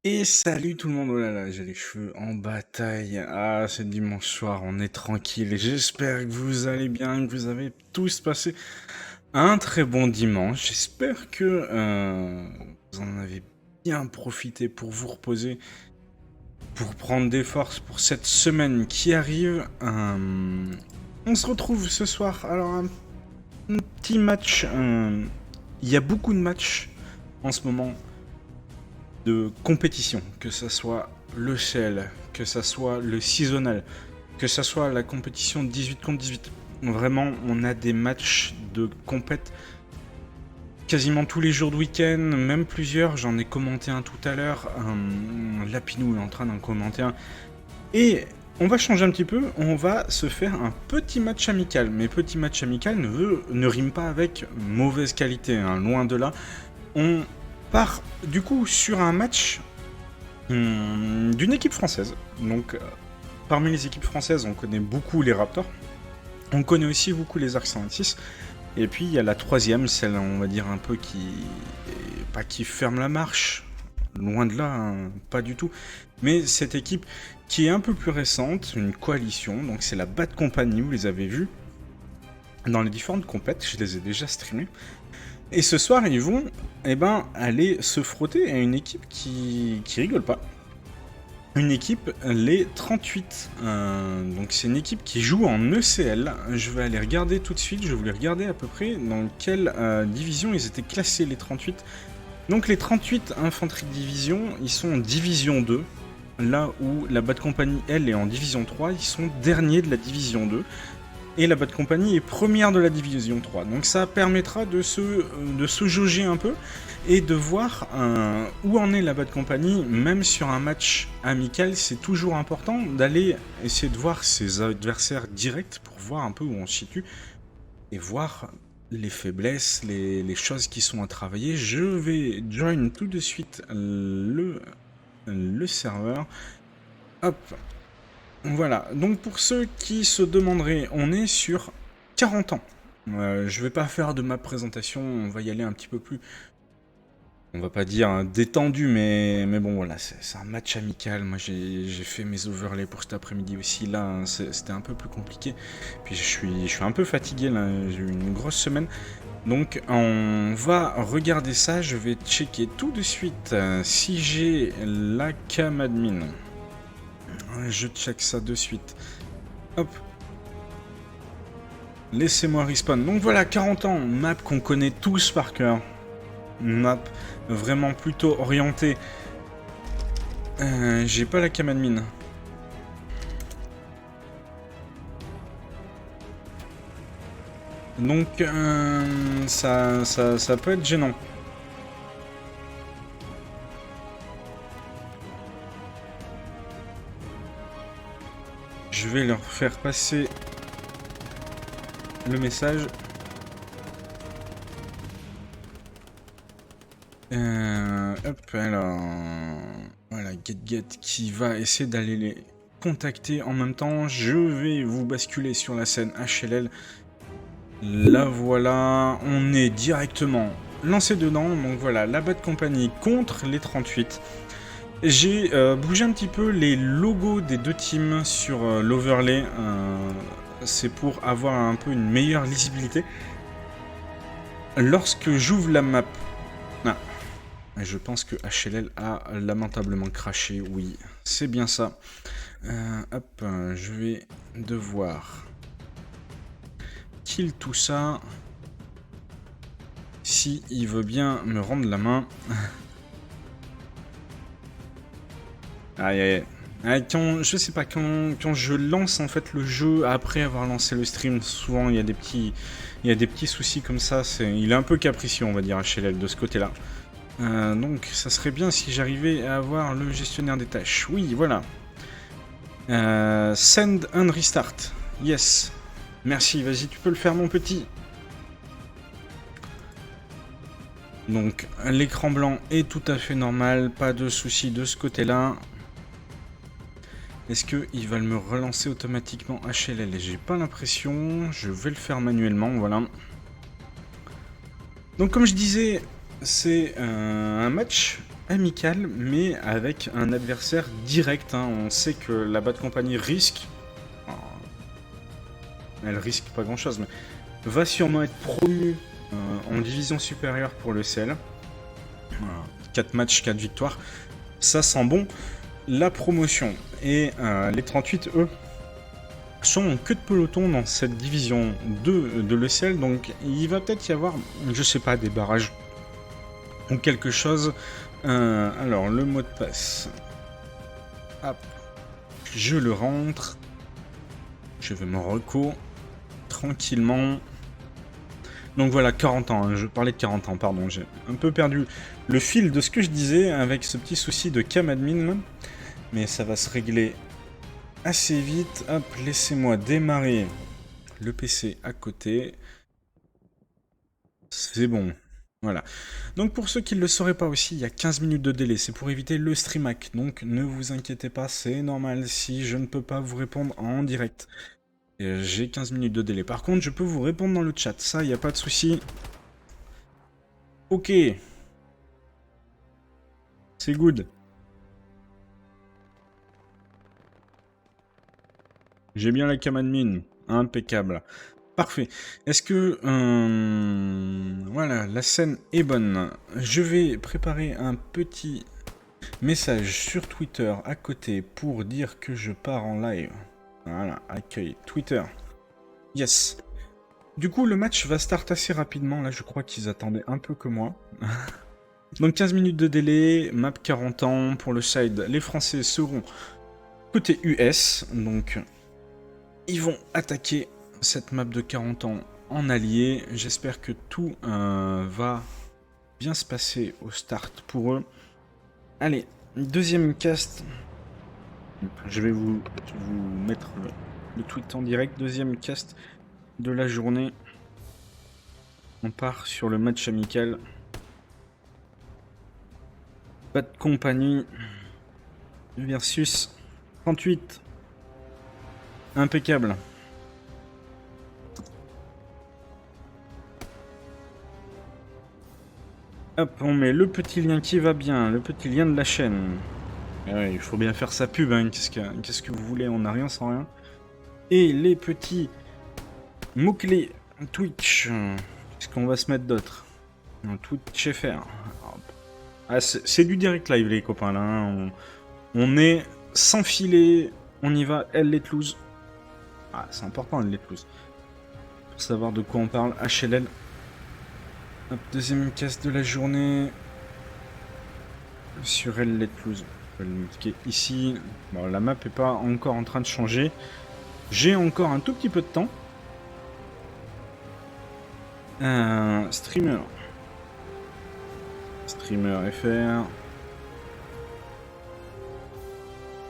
Et salut tout le monde, oh là là, j'ai les cheveux en bataille. Ah, c'est dimanche soir, on est tranquille. J'espère que vous allez bien, que vous avez tous passé un très bon dimanche. J'espère que vous en avez bien profité pour vous reposer, pour prendre des forces pour cette semaine qui arrive. On se retrouve ce soir. Alors, un petit match. Il y a beaucoup de matchs en ce moment de compétition, que ça soit le Shell, que ça soit le seasonal, que ça soit la compétition 18 contre 18. Vraiment, on a des matchs de compète quasiment tous les jours de week-end, même plusieurs. J'en ai commenté un tout à l'heure. Lapinou est en train d'en commenter un. Et on va changer un petit peu. On va se faire un petit match amical. Mais petit match amical ne rime pas avec mauvaise qualité, hein, loin de là. On part du coup sur un match d'une équipe française. Donc, parmi les équipes françaises, on connaît beaucoup les Raptors. On connaît aussi beaucoup les Arcs 126. Et puis, il y a la troisième, celle, on va dire, un peu pas qui ferme la marche. Loin de là, hein, pas du tout. Mais cette équipe qui est un peu plus récente, une coalition. Donc, c'est la Bad Company, vous les avez vus dans les différentes compètes. Je les ai déjà streamés. Et ce soir, ils vont aller se frotter à une équipe qui rigole pas. Une équipe, les 38. Donc c'est une équipe qui joue en ECL. Je vais aller regarder tout de suite. Je voulais regarder à peu près dans quelle division ils étaient classés, les 38. Donc les 38 Infanterie de Division, ils sont en Division 2. Là où la Bad Company, elle, est en Division 3. Ils sont derniers de la Division 2. Et la Bad Company est première de la Division 3. Donc ça permettra de se jauger un peu et de voir où en est la Bad Company. Même sur un match amical, c'est toujours important d'aller essayer de voir ses adversaires directs pour voir un peu où on se situe et voir les faiblesses, les choses qui sont à travailler. Je vais join tout de suite le serveur. Hop. Voilà, donc pour ceux qui se demanderaient, on est sur 40 ans. Je vais pas faire de ma présentation, on va y aller un petit peu plus, on va pas dire détendu, mais bon voilà, c'est un match amical. Moi j'ai fait mes overlays pour cet après-midi aussi, là c'était un peu plus compliqué. Puis je suis un peu fatigué là, j'ai eu une grosse semaine. Donc on va regarder ça, je vais checker tout de suite si j'ai la cam admin. Je check ça de suite. Hop. Laissez-moi respawn. Donc voilà, 40 ans, map qu'on connaît tous par cœur. Map vraiment plutôt orientée. J'ai pas la cam admin. Donc ça peut être gênant. Je vais leur faire passer le message. Hop, alors... Voilà, Get qui va essayer d'aller les contacter en même temps. Je vais vous basculer sur la scène HLL. Là, voilà, on est directement lancé dedans. Donc voilà, la Bad Company contre les 38. J'ai bougé un petit peu les logos des deux teams sur l'overlay. C'est pour avoir un peu une meilleure lisibilité. Lorsque j'ouvre la map... Ah, je pense que HLL a lamentablement craché. Oui, c'est bien ça. Hop, je vais devoir kill tout ça. Si il veut bien me rendre la main. Aïe aïe aïe. Je sais pas, quand je lance en fait le jeu après avoir lancé le stream, souvent il y a des petits soucis comme ça. Il est un peu capricieux, on va dire, HLL de ce côté-là. Donc ça serait bien si j'arrivais à avoir le gestionnaire des tâches. Oui, voilà. Send and restart. Yes. Merci, vas-y, tu peux le faire, mon petit. Donc l'écran blanc est tout à fait normal, pas de soucis de ce côté-là. Est-ce qu'ils veulent me relancer automatiquement HLL? J'ai pas l'impression, je vais le faire manuellement, voilà. Donc comme je disais, c'est un match amical, mais avec un adversaire direct, hein. On sait que la Bad Company risque, enfin, elle risque pas grand chose, mais va sûrement être promue en division supérieure pour le CL. 4 matchs, 4 victoires, ça sent bon la promotion. Et les 38, eux, sont en queue de peloton dans cette division 2 de l'ECL, donc il va peut-être y avoir, je sais pas, des barrages ou quelque chose. Alors, le mot de passe, hop, je le rentre, je vais me reco tranquillement. Donc voilà, 40 ans, hein, je parlais de 40 ans, pardon, j'ai un peu perdu le fil de ce que je disais avec ce petit souci de cam admin, mais ça va se régler assez vite. Hop, laissez-moi démarrer le PC à côté. C'est bon. Voilà. Donc pour ceux qui ne le sauraient pas aussi, il y a 15 minutes de délai. C'est pour éviter le stream hack. Donc ne vous inquiétez pas, c'est normal si je ne peux pas vous répondre en direct. J'ai 15 minutes de délai. Par contre, je peux vous répondre dans le chat. Ça, il n'y a pas de souci. Ok. C'est good. J'ai bien la cam admin. Impeccable. Parfait. Est-ce que... voilà, la scène est bonne. Je vais préparer un petit message sur Twitter à côté pour dire que je pars en live. Voilà, accueil Twitter. Yes. Du coup, le match va start assez rapidement. Là, je crois qu'ils attendaient un peu que moi. Donc 15 minutes de délai, map 40 ans. Pour le side, les Français seront côté US. Donc, ils vont attaquer cette map de 40 ans en allié. J'espère que tout va bien se passer au start pour eux. Allez, deuxième cast. Je vais vous mettre le tweet en direct. Deuxième cast de la journée. On part sur le match amical. Bad Company versus 38. Impeccable. Hop, on met le petit lien qui va bien, le petit lien de la chaîne. Ouais, il faut bien faire sa pub, hein. Qu'est-ce que vous voulez, on n'a rien sans rien. Et les petits mots-clés Twitch. Qu'est-ce qu'on va se mettre d'autre? Twitch FR. Ah, c'est du direct live, les copains, là. Hein. On est sans filet. On y va, elle les Toulouse. Ah, c'est important, elle les Toulouse. Pour savoir de quoi on parle, HLL. Hop, deuxième casse de la journée. Sur elle les Toulouse. Je vais le marquer ici. Bon, la map est pas encore en train de changer. J'ai encore un tout petit peu de temps. Streamer. Streamer FR.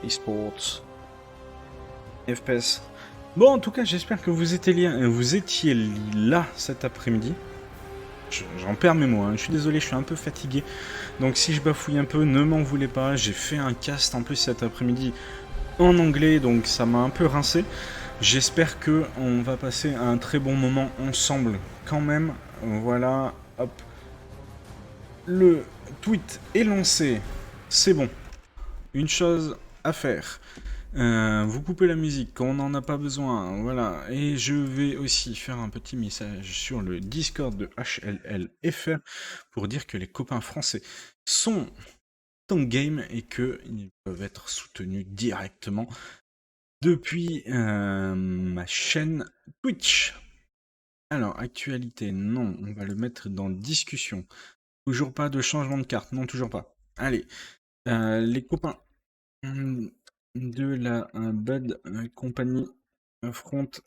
eSports. FPS. Bon, en tout cas, j'espère que vous étiez là cet après-midi. J'en perds mes mots, hein. Je suis désolé, je suis un peu fatigué. Donc si je bafouille un peu, ne m'en voulez pas. J'ai fait un cast en plus cet après-midi en anglais, donc ça m'a un peu rincé. J'espère que on va passer un très bon moment ensemble quand même. Voilà, hop. Le tweet est lancé. C'est bon. Une chose à faire. Vous coupez la musique quand on n'en a pas besoin, voilà. Et je vais aussi faire un petit message sur le Discord de HLLFR pour dire que les copains français sont en game et qu'ils peuvent être soutenus directement depuis ma chaîne Twitch. Alors, actualité, non, on va le mettre dans discussion. Toujours pas de changement de carte, non, toujours pas. Allez, les copains de la Bad Company affrontent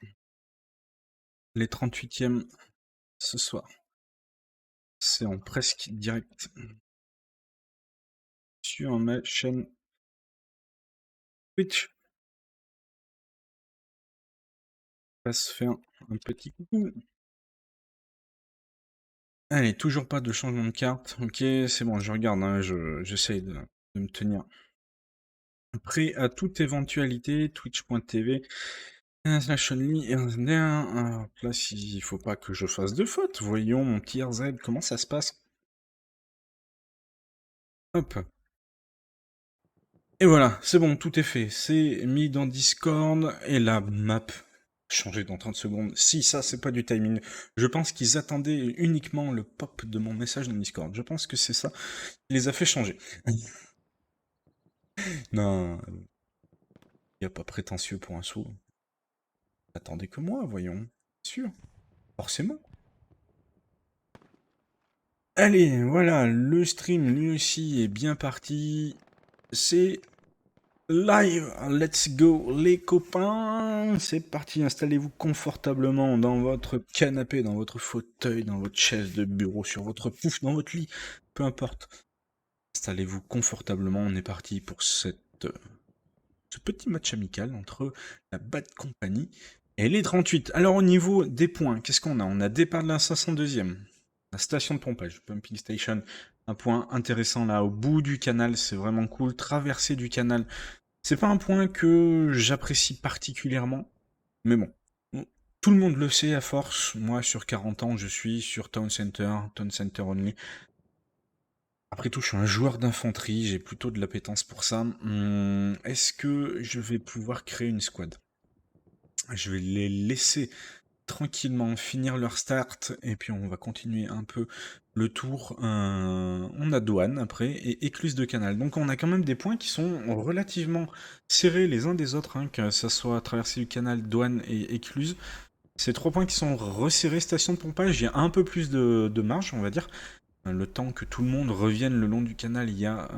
les 38e ce soir. C'est en presque direct sur ma chaîne Twitch. On va se faire un petit coucou. Allez, toujours pas de changement de carte. Ok, c'est bon, je regarde, hein, j'essaye de me tenir prêt à toute éventualité. Twitch.tv slash only RZR. Alors là, il faut pas que je fasse de faute. Voyons, mon petit RZ, comment ça se passe? Hop. Et voilà, c'est bon, tout est fait. C'est mis dans Discord et la map changé dans 30 secondes. Si ça, c'est pas du timing. Je pense qu'ils attendaient uniquement le pop de mon message dans Discord. Je pense que c'est ça qui les a fait changer. Non, y a pas prétentieux pour un sou. Attendez que moi, voyons. Sûr, forcément. Allez, voilà, le stream lui aussi est bien parti. C'est live, let's go les copains. C'est parti, installez-vous confortablement dans votre canapé, dans votre fauteuil, dans votre chaise de bureau, sur votre pouf, dans votre lit, peu importe. Installez-vous confortablement, on est parti pour ce petit match amical entre la Bad Company et les 38. Alors au niveau des points, qu'est-ce qu'on a? On a départ de la 502e, la station de pompage, Pumping Station, un point intéressant là au bout du canal, c'est vraiment cool. Traversée du canal, c'est pas un point que j'apprécie particulièrement, mais bon. Tout le monde le sait à force, moi sur 40 ans je suis sur Town Center only. Après tout, je suis un joueur d'infanterie, j'ai plutôt de l'appétence pour ça. Est-ce que je vais pouvoir créer une squad? Je vais les laisser tranquillement finir leur start, et puis on va continuer un peu le tour. On a douane après, et écluse de canal. Donc on a quand même des points qui sont relativement serrés les uns des autres, hein, que ça soit traversée du canal, douane et écluse. Ces 3 points qui sont resserrés, station de pompage, il y a un peu plus de marge, on va dire. Le temps que tout le monde revienne le long du canal, il y a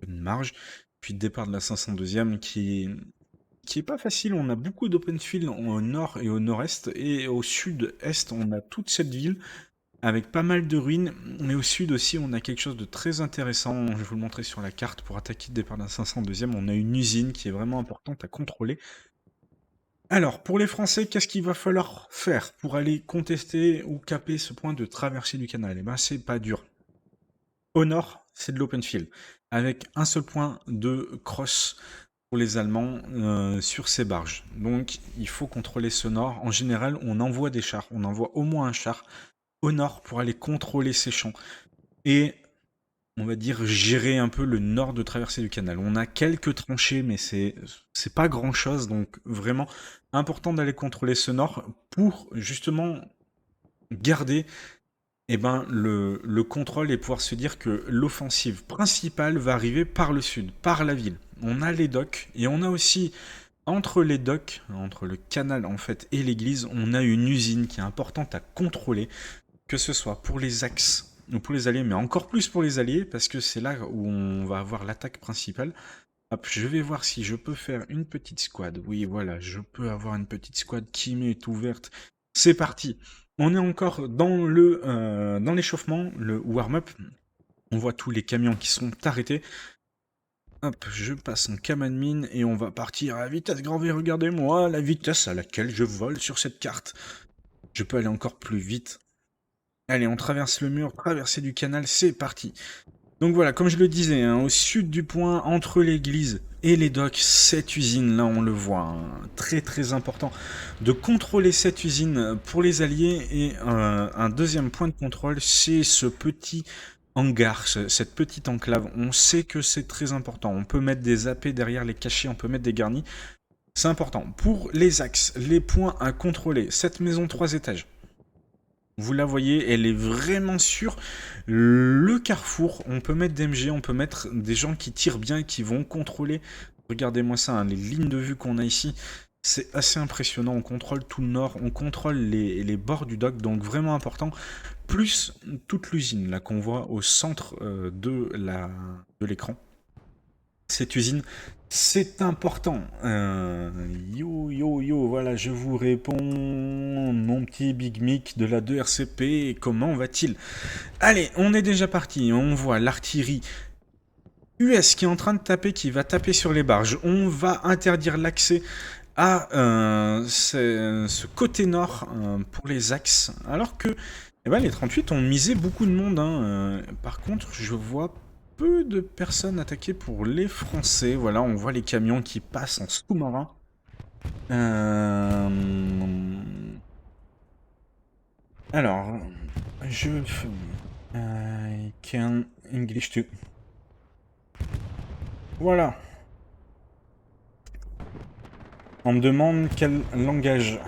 une marge. Puis le départ de la 502e qui est pas facile. On a beaucoup d'open field au nord et au nord-est. Et au sud-est, on a toute cette ville avec pas mal de ruines. Mais au sud aussi, on a quelque chose de très intéressant. Je vais vous le montrer sur la carte. Pour attaquer le départ de la 502e, on a une usine qui est vraiment importante à contrôler. Alors, pour les Français, qu'est-ce qu'il va falloir faire pour aller contester ou caper ce point de traversée du canal? Eh ben, c'est pas dur. Au nord, c'est de l'open field, avec un seul point de cross pour les Allemands sur ces barges. Donc, il faut contrôler ce nord. En général, on envoie des chars, on envoie au moins un char au nord pour aller contrôler ces champs. Et on va dire, gérer un peu le nord de traversée du canal. On a quelques tranchées, mais c'est pas grand chose, donc vraiment important d'aller contrôler ce nord pour justement garder le contrôle et pouvoir se dire que l'offensive principale va arriver par le sud, par la ville. On a les docks et on a aussi entre les docks, entre le canal en fait et l'église, on a une usine qui est importante à contrôler, que ce soit pour les axes ou pour les alliés, mais encore plus pour les alliés, parce que c'est là où on va avoir l'attaque principale. Hop, je vais voir si je peux faire une petite squad. Oui, voilà, je peux avoir une petite squad qui m'est ouverte. C'est parti. On est encore dans l'échauffement, le warm-up. On voit tous les camions qui sont arrêtés. Hop, je passe en cam mine et on va partir à vitesse grand V. Regardez-moi la vitesse à laquelle je vole sur cette carte. Je peux aller encore plus vite. Allez, on traverse le mur, traversée du canal, c'est parti. Donc voilà, comme je le disais, hein, au sud du point, entre l'église et les docks, cette usine-là, on le voit, hein, très très important de contrôler cette usine pour les alliés. Et un deuxième point de contrôle, c'est ce petit hangar, cette petite enclave. On sait que c'est très important. On peut mettre des AP derrière les cachets, on peut mettre des garnis. C'est important. Pour les axes, les points à contrôler, cette maison 3 étages. Vous la voyez, elle est vraiment sur le carrefour. On peut mettre des MG, on peut mettre des gens qui tirent bien, qui vont contrôler. Regardez-moi ça, hein, les lignes de vue qu'on a ici, c'est assez impressionnant. On contrôle tout le nord, on contrôle les bords du dock, donc vraiment important. Plus toute l'usine là qu'on voit au centre de l'écran. Cette usine, c'est important. Yo, yo, yo, voilà, je vous réponds, mon petit Big Mic de la 2RCP, comment va-t-il? Allez, on est déjà parti, on voit l'artillerie US qui est en train de taper, qui va taper sur les barges. On va interdire l'accès à ce côté nord pour les axes, alors que les 38 ont misé beaucoup de monde. Hein. Par contre, je vois peu de personnes attaquées pour les Français. Voilà, on voit les camions qui passent en sous-marin. Alors, I can English too. Voilà. On me demande quel langage.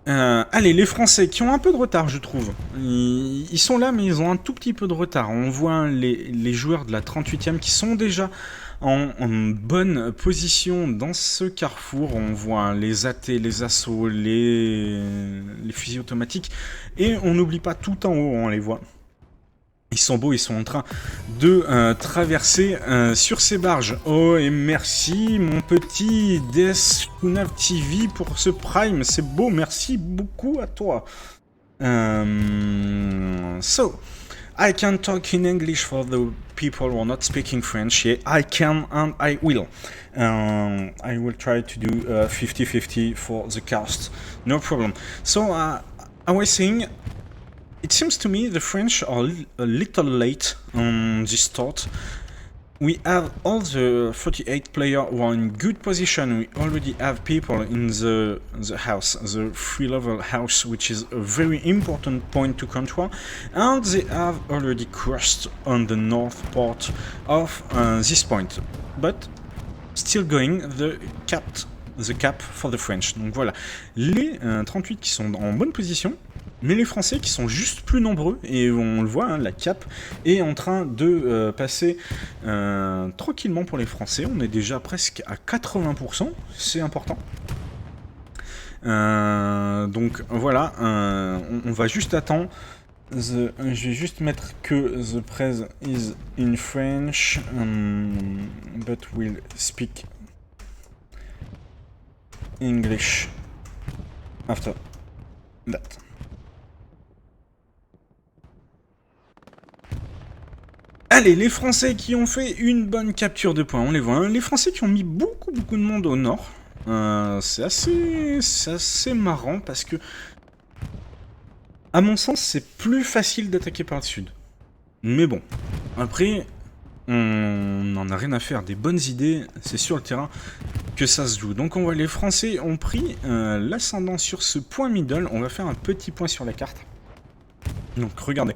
Allez, les Français qui ont un peu de retard, je trouve. Ils sont là, mais ils ont un tout petit peu de retard. On voit les joueurs de la 38e qui sont déjà en bonne position dans ce carrefour. On voit les AT, les assauts, les fusils automatiques. Et on n'oublie pas tout en haut, on les voit. Ils sont beaux, ils sont en train de traverser sur ces barges. Oh, et merci mon petit DS9 TV pour ce Prime. C'est beau, merci beaucoup à toi. So, I can talk in English for the people who are not speaking French. Yeah, I can and I will. I will try to do 50-50 for the cast. No problem. So, I was saying... It seems to me the French are a little late on this start. We have all the 38 players who are in good position. We already have people in the house, the 3-level house, which is a very important point to control. And they have already crossed on the north part of this point. But still going the cap for the French. Donc voilà, les 38 qui sont en bonne position. Mais les Français qui sont juste plus nombreux, et on le voit, hein, la cape est en train de passer tranquillement pour les Français. On est déjà presque à 80%, c'est important. Donc voilà, on va juste attendre. Je vais juste mettre que the press is in French, but we'll speak English after that. Allez, les Français qui ont fait une bonne capture de points, on les voit. Hein. Les Français qui ont mis beaucoup de monde au nord. C'est assez marrant parce que, à mon sens, c'est plus facile d'attaquer par le sud. Mais bon, après, on n'en a rien à faire. Des bonnes idées, c'est sur le terrain que ça se joue. Donc on voit les Français ont pris l'ascendant sur ce point middle. On va faire un petit point sur la carte. Donc regardez.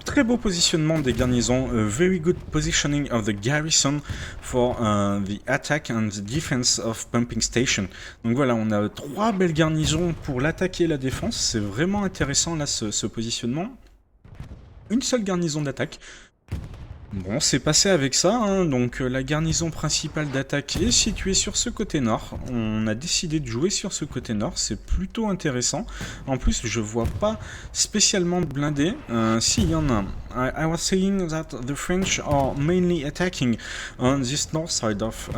Très beau positionnement des garnisons, very good positioning of the garrison for the attack and the defense of pumping station. Donc voilà, on a 3 belles garnisons pour l'attaque et la défense, c'est vraiment intéressant là ce positionnement. Une seule garnison d'attaque. Bon, c'est passé avec ça, hein. Donc la garnison principale d'attaque est située sur ce côté nord. On a décidé de jouer sur ce côté nord, c'est plutôt intéressant. En plus, je vois pas spécialement de blindés. Si, il y en a. I was saying that the French are mainly attacking on this north side of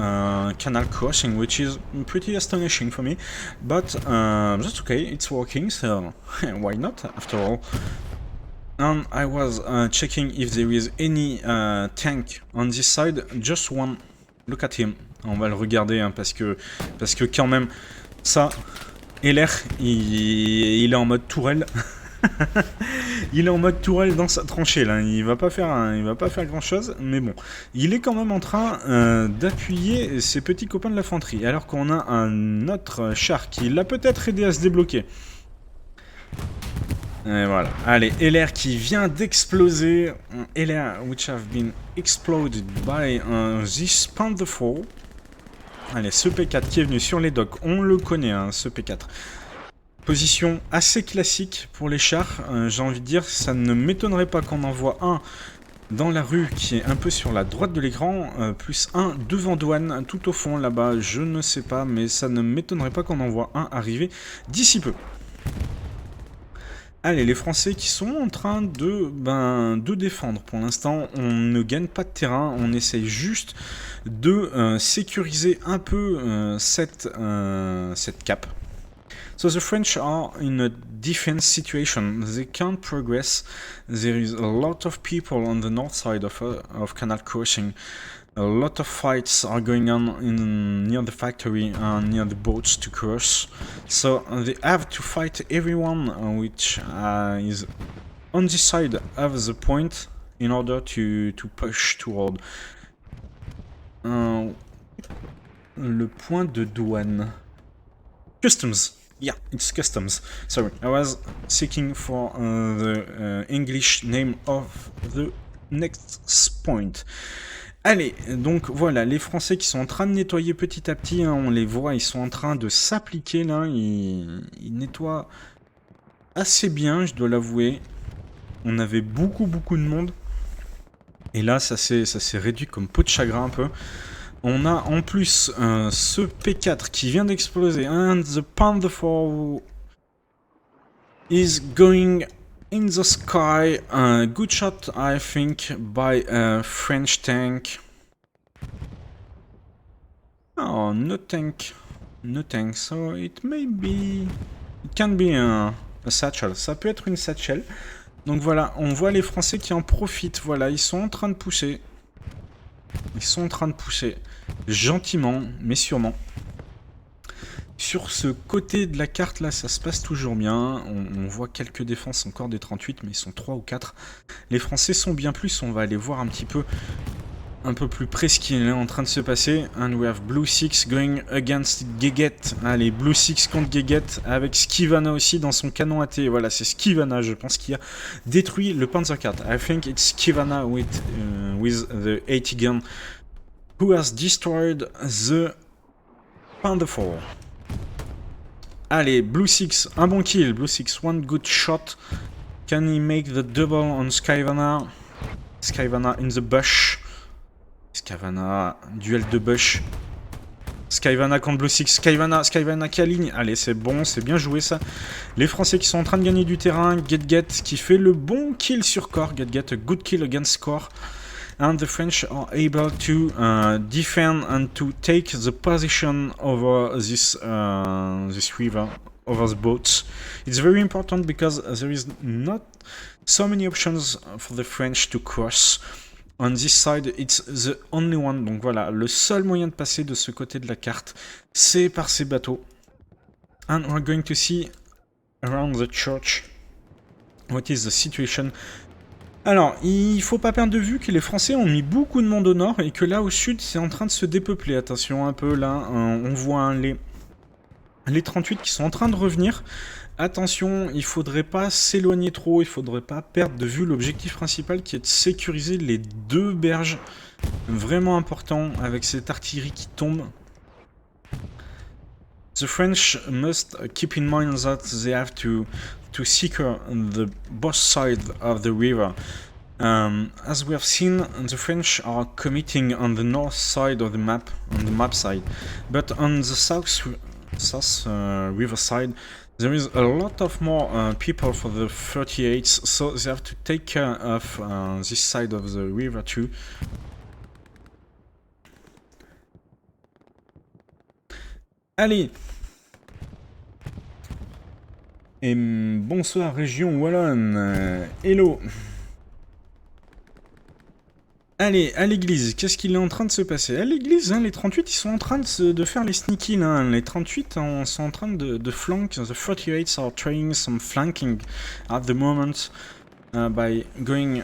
Canal Crossing, which is pretty astonishing for me. But that's okay, it's working, so why not, after all. And I was checking if there is any tank on this side, just one. Look at him. On va le regarder hein, parce que quand même ça, LR, il est en mode tourelle. Il est en mode tourelle dans sa tranchée là. Il va pas faire grand chose, mais bon, il est quand même en train d'appuyer ses petits copains de l'infanterie, alors qu'on a un autre char qui l'a peut-être aidé à se débloquer. Et voilà. Allez, LR qui vient d'exploser. LR which have been exploded by this Panther 4. Allez, ce P4 qui est venu sur les docks, on le connaît, hein, ce P4. Position assez classique pour les chars. J'ai envie de dire, ça ne m'étonnerait pas qu'on en voit un dans la rue qui est un peu sur la droite de l'écran, plus un devant douane, tout au fond là-bas, je ne sais pas, mais ça ne m'étonnerait pas qu'on en voit un arriver d'ici peu. Allez, les Français qui sont en train de défendre. Pour l'instant, on ne gagne pas de terrain. On essaye juste de sécuriser un peu cette cape. So the French are in a defense situation. They can't progress. There is a lot of people on the north side of Canal Crossing. A lot of fights are going on near the factory and near the boats to cross. So they have to fight everyone which is on this side of the point in order to push toward le point de douane. Customs. Yeah, it's customs. Sorry, I was seeking for the English name of the next point. Allez, donc voilà, les Français qui sont en train de nettoyer petit à petit, hein, on les voit, ils sont en train de s'appliquer là, ils nettoient assez bien, je dois l'avouer. On avait beaucoup de monde, et là ça s'est réduit comme peau de chagrin un peu. On a en plus ce P4 qui vient d'exploser, and the Panther 4 is going in the sky. Good shot, I think, by a French tank. Oh, no tank. No tank, so it may be... It can be a satchel. Ça peut être une satchel. Donc voilà, on voit les Français qui en profitent. Voilà, ils sont en train de pousser. Ils sont en train de pousser. Gentiment, mais sûrement. Sur ce côté de la carte là, ça se passe toujours bien. On voit quelques défenses encore des 38, mais ils sont 3 ou 4. Les Français sont bien plus. On va aller voir un petit peu... un peu plus près ce qui est en train de se passer. And we have Blue Six going against Geget. Allez, Blue Six contre Geget avec Skivana aussi dans son canon AT. Voilà, c'est Skivana, je pense, qui a détruit le Panzer 4. I think it's Skivana with the 80 gun who has destroyed the Panther 4. Allez, Blue Six, un bon kill. Blue Six, one good shot. Can he make the double on Skivana? Skivana in the bush. Skivana, duel de bush. Skivana contre Blue Six. Skivana qui aligne. Allez, c'est bon, c'est bien joué ça. Les Français qui sont en train de gagner du terrain. Get qui fait le bon kill sur Core. Get a good kill against Core. And the French are able to defend and to take the position over this river, over the boats. It's very important because there is not so many options for the French to cross. On this side, it's the only one. Donc voilà, le seul moyen de passer de ce côté de la carte, c'est par ces bateaux. And we're going to see around the church what is the situation. Alors, il faut pas perdre de vue que les Français ont mis beaucoup de monde au nord et que là au sud, c'est en train de se dépeupler. Attention un peu là, on voit les 38 qui sont en train de revenir. Attention, il faudrait pas s'éloigner trop, il faudrait pas perdre de vue l'objectif principal qui est de sécuriser les deux berges. Vraiment important avec cette artillerie qui tombe. The French must keep in mind that they have to secure the both sides of the river. As we have seen, the French are committing on the north side of the map, on the map side, but on the south river side, there is a lot of more people for the 38s, so they have to take care of this side of the river too. Allez! Et bonsoir région Wallonne, hello. Allez, à l'église, qu'est-ce qu'il est en train de se passer? À l'église, hein, les 38, ils sont en train de faire les sneaky, hein. Les 38 sont en train de flank. The 38s are trying some flanking at the moment by going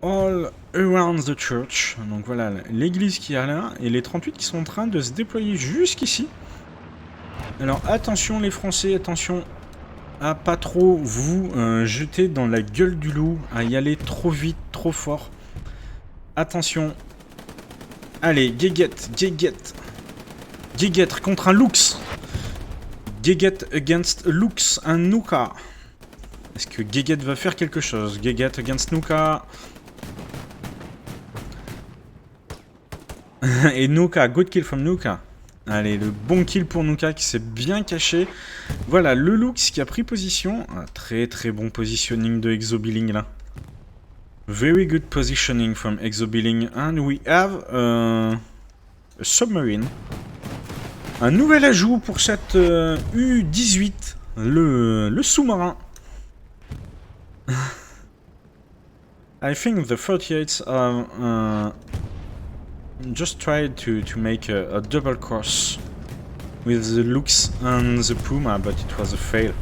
all around the church. Donc voilà, l'église qui est là, et les 38 qui sont en train de se déployer jusqu'ici. Alors attention les Français, attention à pas trop vous jeter dans la gueule du loup, à y aller trop vite, trop fort. Attention. Allez, Geget contre un Lux. Geget against Lux, un Nuka. Est-ce que Geget va faire quelque chose? Geget against Nuka. Et Nuka, good kill from Nuka. Allez, le bon kill pour Nuka qui s'est bien caché. Voilà, le Lux qui a pris position. Un très bon positioning de Exobilling là. Very good positioning from Exobilling. And we have a submarine. Un nouvel ajout pour cette U-18. Le sous-marin. I think the 38s have just tried to make a double cross with the Lux and the Puma, but it was a fail.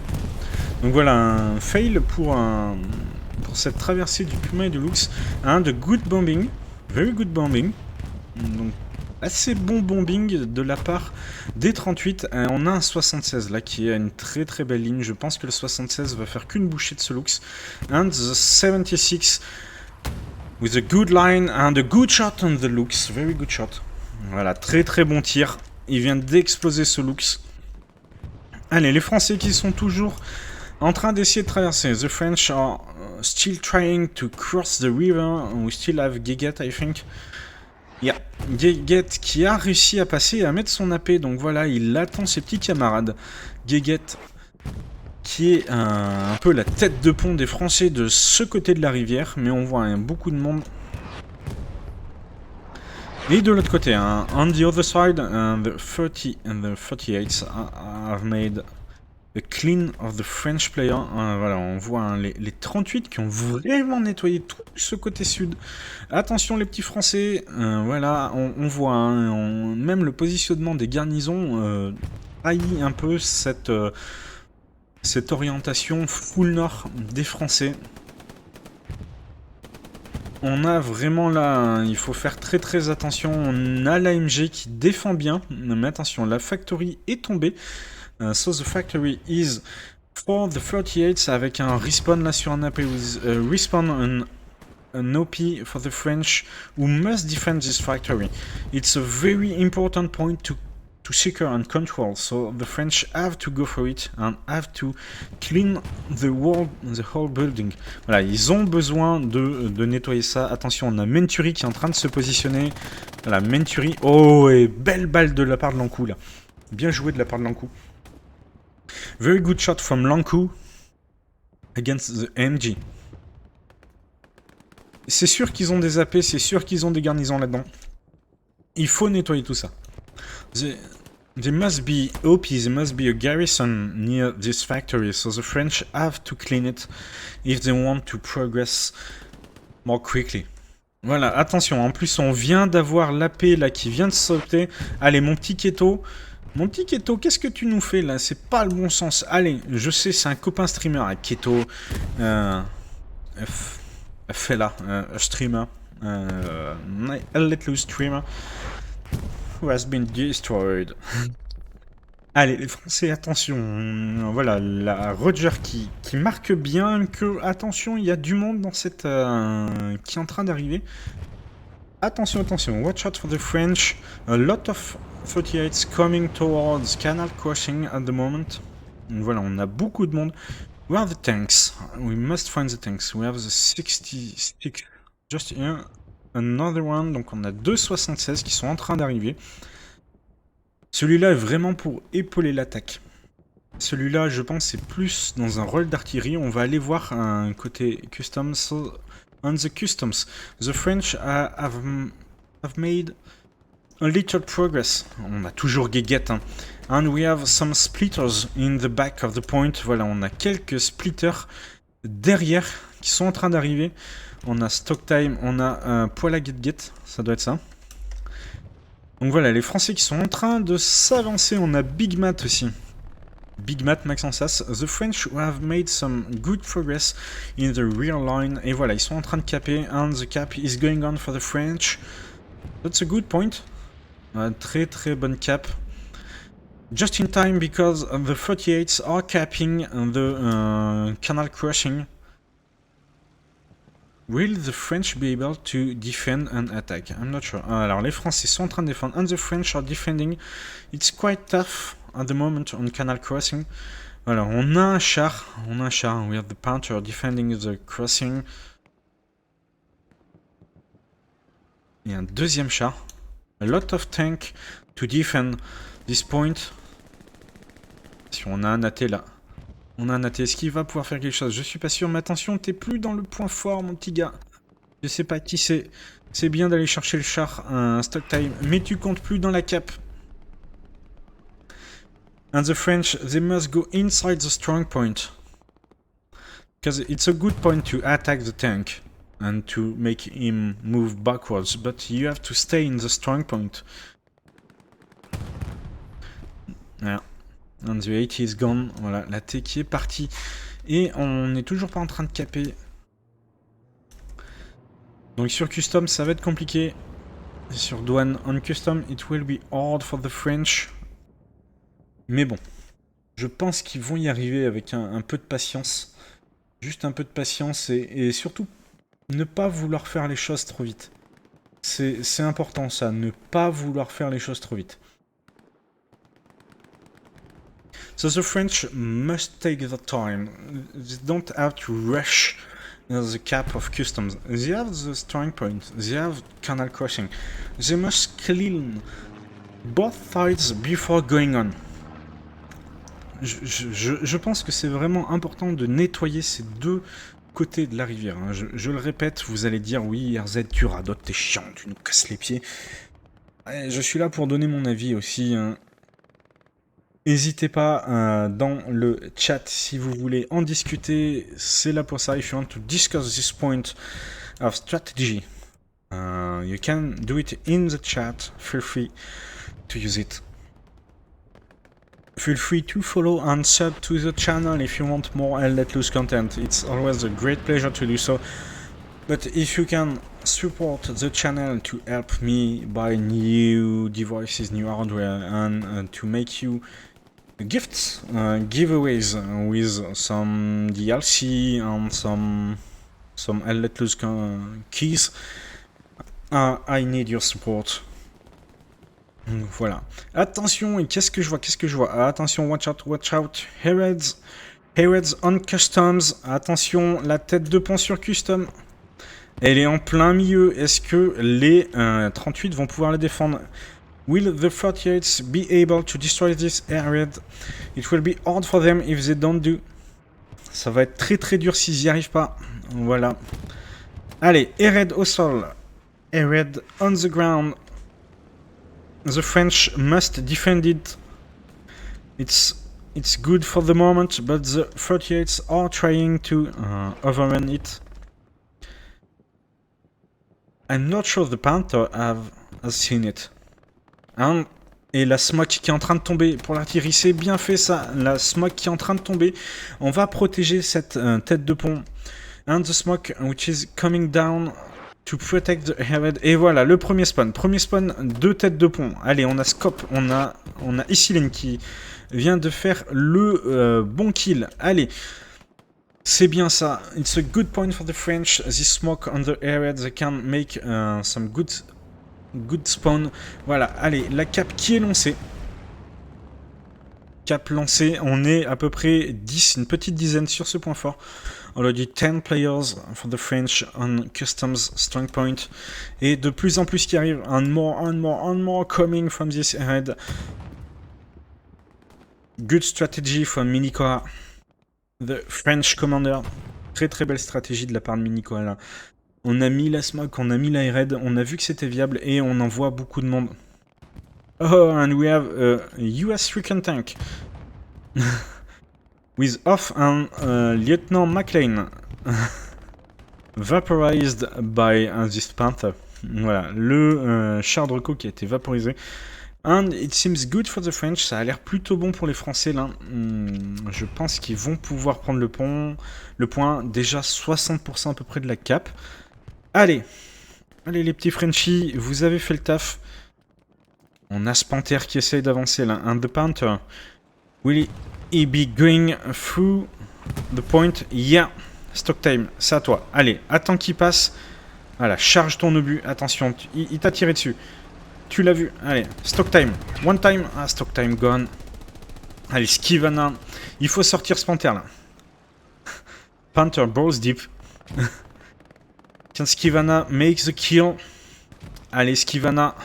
Donc voilà, un fail pour cette traversée du Puma et du Lux. De good bombing, very good bombing. Donc assez bon bombing de la part des 38. On a un 76 là qui a une très belle ligne. Je pense que le 76 va faire qu'une bouchée de ce Lux. And the 76 With a good line and a good shot on the looks. Very good shot. Voilà, très très bon tir. Il vient d'exploser ce looks. Allez, les Français qui sont toujours en train d'essayer de traverser. The French are still trying to cross the river. We still have Guéguette, I think. Yeah, Guéguette qui a réussi à passer et à mettre son AP. Donc voilà, il attend ses petits camarades. Guéguette qui est un peu la tête de pont des Français de ce côté de la rivière. Mais on voit beaucoup de monde. Et de l'autre côté, on the other side, the 30 and the 38 have made a clean of the French player. Voilà, on voit les 38 qui ont vraiment nettoyé tout ce côté sud. Attention les petits Français, voilà, on voit, même le positionnement des garnisons trahit un peu cette orientation full nord des Français. On a vraiment là, il faut faire très très attention, on a l'AMG qui défend bien, mais attention, la factory est tombée. So the factory is for the 38 avec un respawn là sur un AP with respawn an OP for the French who must defend this factory. It's a very important point to secure and control, so the French have to go for it and have to clean the whole building. Voilà, ils ont besoin de nettoyer ça. Attention, on a Menturi qui est en train de se positionner. Voilà, Menturi. Oh, et belle balle de la part de Lankou là. Bien joué de la part de Lankou. Very good shot from Lankou against the MG. C'est sûr qu'ils ont des AP, c'est sûr qu'ils ont des garnisons là-dedans. Il faut nettoyer tout ça. There must be OP, there must be a garrison near this factory, so the French have to clean it if they want to progress more quickly. Voilà, attention, en plus on vient d'avoir l'AP là qui vient de sauter. Allez, mon petit Keto, qu'est-ce que tu nous fais là? C'est pas le bon sens. Allez, je sais, c'est un copain streamer, Keto, fella, streamer, a let loose streamer. Who has been destroyed. Allez, les Français, attention. Voilà, la Roger qui marque bien que, attention, il y a du monde dans cette... qui est en train d'arriver. Attention, attention. Watch out for the French. A lot of 38s coming towards Canal Crossing at the moment. Donc voilà, on a beaucoup de monde. Where are the tanks? We must find the tanks. We have the 66. Just here. Another one, donc on a 2,76 qui sont en train d'arriver. Celui-là est vraiment pour épauler l'attaque. Celui-là, je pense, c'est plus dans un rôle d'artillerie. On va aller voir un côté customs. So, on the customs, the French have made a little progress. On a toujours Guéguette. Hein. And we have some splitters in the back of the point. Voilà, on a quelques splitters derrière qui sont en train d'arriver. On a Stock Time, on a Poil à Guet-Guet, ça doit être ça. Donc voilà, les Français qui sont en train de s'avancer. On a Big Mat aussi. Big Mat, Maxensas. The French have made some good progress in the rear line. Et voilà, ils sont en train de caper. And the cap is going on for the French. That's a good point. Très très bonne cap. Just in time because the 38s are capping the canal crossing. Will the French be able to defend and attack? I'm not sure. Alors les Français sont en train de défendre and the French are defending. It's quite tough at the moment on Canal Crossing. Voilà, on a un char. We have the Panther defending the crossing. Et un deuxième char. A lot of tank to defend this point. Si on a un AT là. On a un AT, est-ce qu'il va pouvoir faire quelque chose? Je suis pas sûr, mais attention, t'es plus dans le point fort, mon petit gars. Je sais pas qui c'est. C'est bien d'aller chercher le char, un stock time, mais tu comptes plus dans la cap. And the French, they must go inside the strong point. Because it's a good point to attack the tank and to make him move backwards, but you have to stay in the strong point. Yeah. And the 80 is gone. Voilà, la T qui est partie. Et on n'est toujours pas en train de caper. Donc sur custom, ça va être compliqué. Sur douane, on custom, it will be hard for the French. Mais bon, je pense qu'ils vont y arriver avec un peu de patience. Juste un peu de patience et surtout Ne pas vouloir faire les choses trop vite. C'est important ça, ne pas vouloir faire les choses trop vite. So the French must take the time. They don't have to rush the cap of customs. They have the starting point. They have canal crossing. They must clean both sides before going on. Je pense que c'est vraiment important de nettoyer ces deux côtés de la rivière. Hein. Je le répète, vous allez dire oui, RZ, tu radotes, t'es chiant, tu nous casses les pieds. Et je suis là pour donner mon avis aussi. Hein. N'hésitez pas dans le chat si vous voulez en discuter. C'est là pour ça. If you want to discuss this point of strategy, you can do it in the chat. Feel free to use it. Feel free to follow and sub to the channel if you want more and Let Loose content. It's always a great pleasure to do so. But if you can support the channel to help me buy new devices, new hardware, and to make you gifts, giveaways with some DLC and some Let Loose keys, I need your support. Voilà. Attention, et qu'est-ce que je vois? Attention, watch out. Herods on customs. Attention, la tête de pont sur custom. Elle est en plein milieu. Est-ce que les 38 vont pouvoir la défendre? Will the 38s be able to destroy this Herod? It will be hard for them if they don't do. Ça va être très très dur s'ils n'y arrivent pas. Voilà. Allez, Herod au sol. Herod on the ground. The French must defend it. It's good for the moment, but the 38s are trying to overrun it. I'm not sure the Panther has seen it. Hein? Et la smoke qui est en train de tomber pour l'artillerie, c'est bien fait ça. La smoke qui est en train de tomber. On va protéger cette tête de pont. And the smoke which is coming down to protect the Herod. Et voilà, le premier spawn. Premier spawn, 2 têtes de pont. Allez, on a Scope, on a Isilène qui vient de faire le bon kill. Allez, c'est bien ça. It's a good point for the French. This smoke on the Herod, they can make some good spawn. Voilà, allez, la cap qui est lancée. Cap lancée, on est à peu près 10, une petite dizaine sur ce point fort. Already 10 players for the French on customs strong point. Et de plus en plus qui arrive. And more coming from this head. Good strategy from Minikoa. The French commander. Très très belle stratégie de la part de Minikoa là. On a mis la smoke, on a mis la red, on a vu que c'était viable et on envoie beaucoup de monde. Oh, and we have a US Recon tank. With off and Lieutenant McLean vaporized by this Panther. Voilà, le char de Reco qui a été vaporisé. And it seems good for the French. Ça a l'air plutôt bon pour les Français là. Je pense qu'ils vont pouvoir prendre le point. Déjà 60% à peu près de la cape. Allez les petits Frenchies, vous avez fait le taf. On a ce Panther qui essaye d'avancer là. And the Panther, will he be going through the point? Yeah. Stock time, c'est à toi. Allez, attends qu'il passe. Voilà, charge ton obus. Attention, il t'a tiré dessus. Tu l'as vu. Allez, stock time. One time. Ah, stock time gone. Allez, Skivana. Il faut sortir ce Panther là. Panther balls deep. Tiens, Skivana make the kill. Allez, Skivana,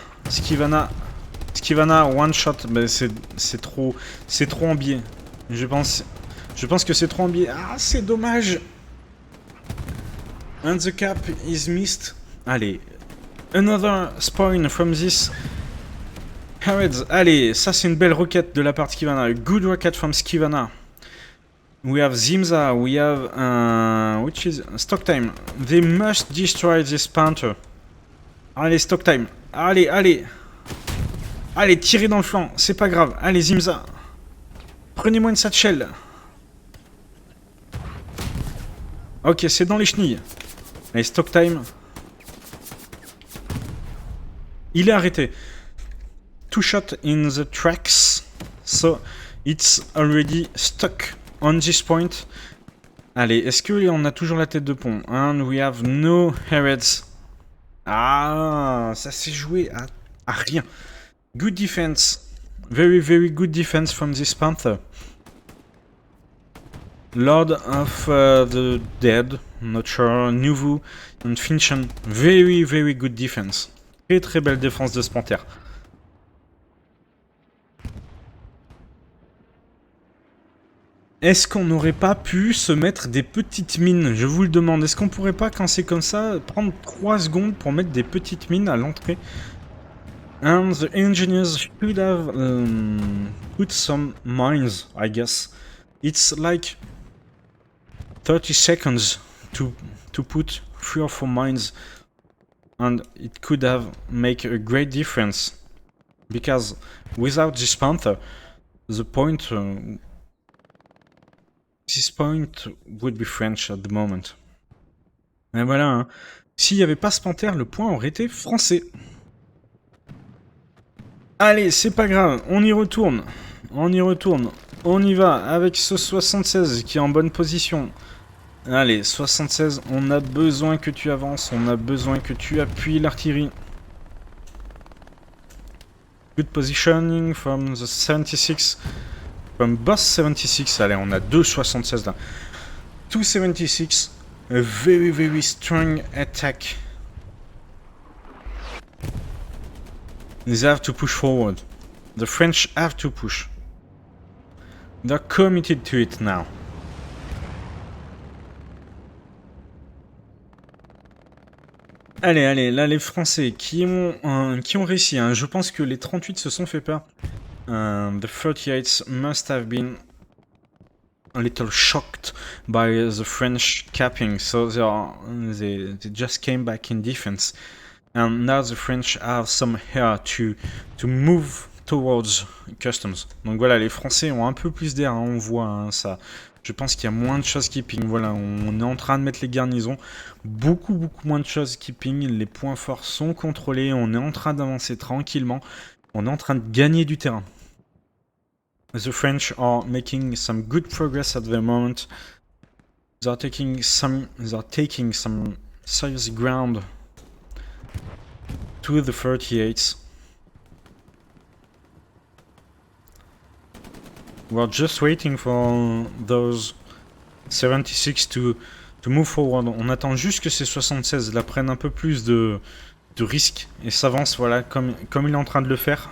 one shot. Ben, c'est trop en biais. Je pense que c'est trop en biais. Ah, c'est dommage. And the cap is missed. Allez, another spawn from this Herods. Allez, ça c'est une belle roquette de la part de Skivana. A good rocket from Skivana. We have Zimza, we have which is stock time. They must destroy this Panther. Allez, stock time. Allez, tirez dans le flanc, c'est pas grave. Allez, Zimza. Prenez-moi une satchel. Ok, c'est dans les chenilles. Allez, stock time. Il est arrêté. 2 shots in the tracks. So, it's already stuck on this point. Allez, est-ce qu'on a toujours la tête de pont? And we have no heads. Ah, ça s'est joué à rien. Good defense. Very, very good defense from this Panther. Lord of the Dead, not sure, Nuvu and Finchen. Very, very good defense. Très, très belle défense de ce Panther. Est-ce qu'on n'aurait pas pu se mettre des petites mines? Je vous le demande. Est-ce qu'on pourrait pas, quand c'est comme ça, prendre 3 secondes pour mettre des petites mines à l'entrée? And the engineers should have put some mines, I guess. It's like 30 seconds to put 3 or 4 mines, and it could have make a great difference. Because without this Panther, the point... this point would be French at the moment. Et voilà, hein. S'il n'y avait pas ce Panther, le point aurait été français. Allez, c'est pas grave, on y retourne. On y retourne. On y va avec ce 76 qui est en bonne position. Allez, 76, on a besoin que tu avances, on a besoin que tu appuies l'artillerie. Good positioning from the 76. From boss 76, allez, on a deux 76 là. 276, a very very strong attack. They have to push forward. The French have to push. They're committed to it now. Allez, allez, là les Français qui ont réussi, hein. Je pense que les 38 se sont fait peur. The 38 must have been a little shocked by the French capping, so they just came back in defense. And now the French have some air to move towards customs. Donc voilà, les Français ont un peu plus d'air, hein, on voit hein, ça. Je pense qu'il y a moins de choses keeping. Voilà, on est en train de mettre les garnisons. Beaucoup moins de choses keeping. Les points forts sont contrôlés. On est en train d'avancer tranquillement. On est en train de gagner du terrain. The French are making some good progress at the moment. They are taking some serious ground to the 38s. We're just waiting for those 76 to move forward. On attend juste que ces 76 là prennent un peu plus de risques et s'avancent, voilà, comme il est en train de le faire.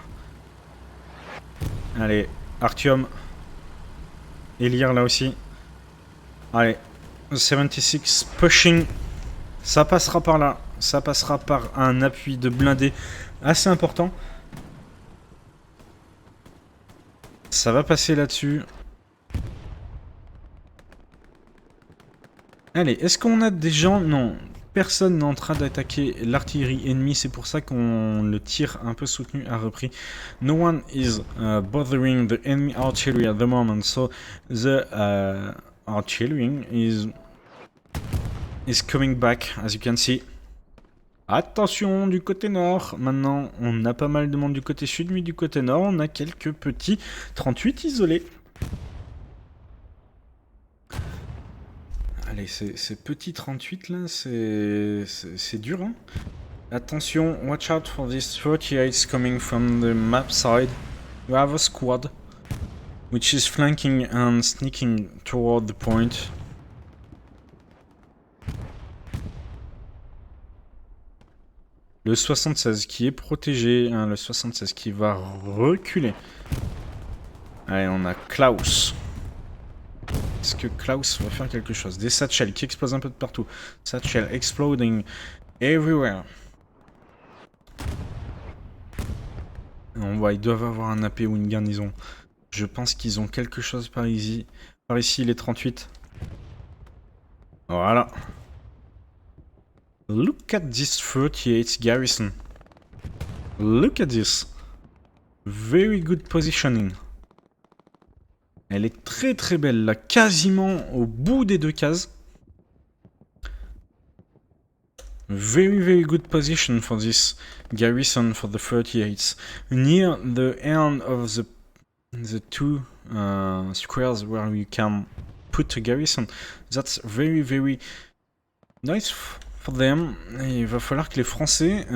Allez, Artyom. Elir là aussi. Allez, 76 pushing. Ça passera par là. Ça passera par un appui de blindé assez important. Ça va passer là-dessus. Allez, est-ce qu'on a des gens? Non, personne n'est en train d'attaquer l'artillerie ennemie. C'est pour ça qu'on le tire un peu soutenu à repris. No one is bothering the enemy artillery at the moment. So the artillery is coming back, as you can see. Attention du côté nord. Maintenant, on a pas mal de monde du côté sud, mais du côté nord, on a quelques petits 38 isolés. Allez, ces petits 38 là, c'est dur, hein. Attention, watch out for these 38s coming from the map side. You have a squad, which is flanking and sneaking toward the point. Le 76 qui est protégé, hein, le 76 qui va reculer. Allez, on a Klaus. Est-ce que Klaus va faire quelque chose? Des satchels qui explosent un peu de partout. Satchel exploding everywhere. On voit, ils doivent avoir un AP ou une garnison. Je pense qu'ils ont quelque chose par ici. Par ici, les 38. Voilà. Look at this 38 garrison. Look at this. Very good positioning. Elle est très belle là, quasiment au bout des deux cases. Very good position for this garrison for the 38s. Near the end of the two squares where you can put a garrison. That's very, very nice for them. Et il va falloir que les Français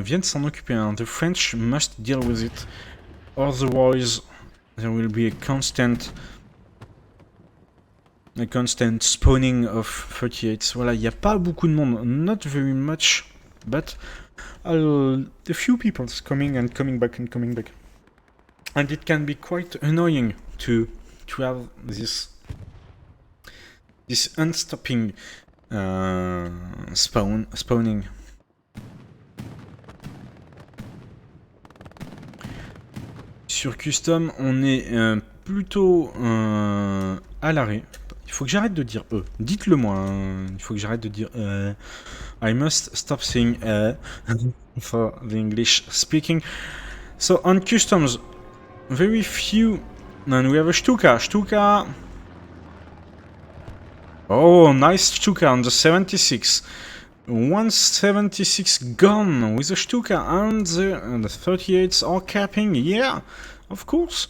viennent s'en occuper. Hein. The French must deal with it. Otherwise, there will be a constant spawning of 38. Voilà, il n'y a pas beaucoup de monde. Not very much, but a few people coming and coming back and coming back. And it can be quite annoying to have this unstopping spawning. Sur custom, on est plutôt à l'arrêt. Il faut que j'arrête de dire Dites-le moi. Hein. Il faut que j'arrête de dire I must stop saying for the English speaking. So on customs, very few. And we have a Stuka. Oh, nice Stuka on the 76. 176 gone with a Stuka, and the 38s are capping. Yeah, of course.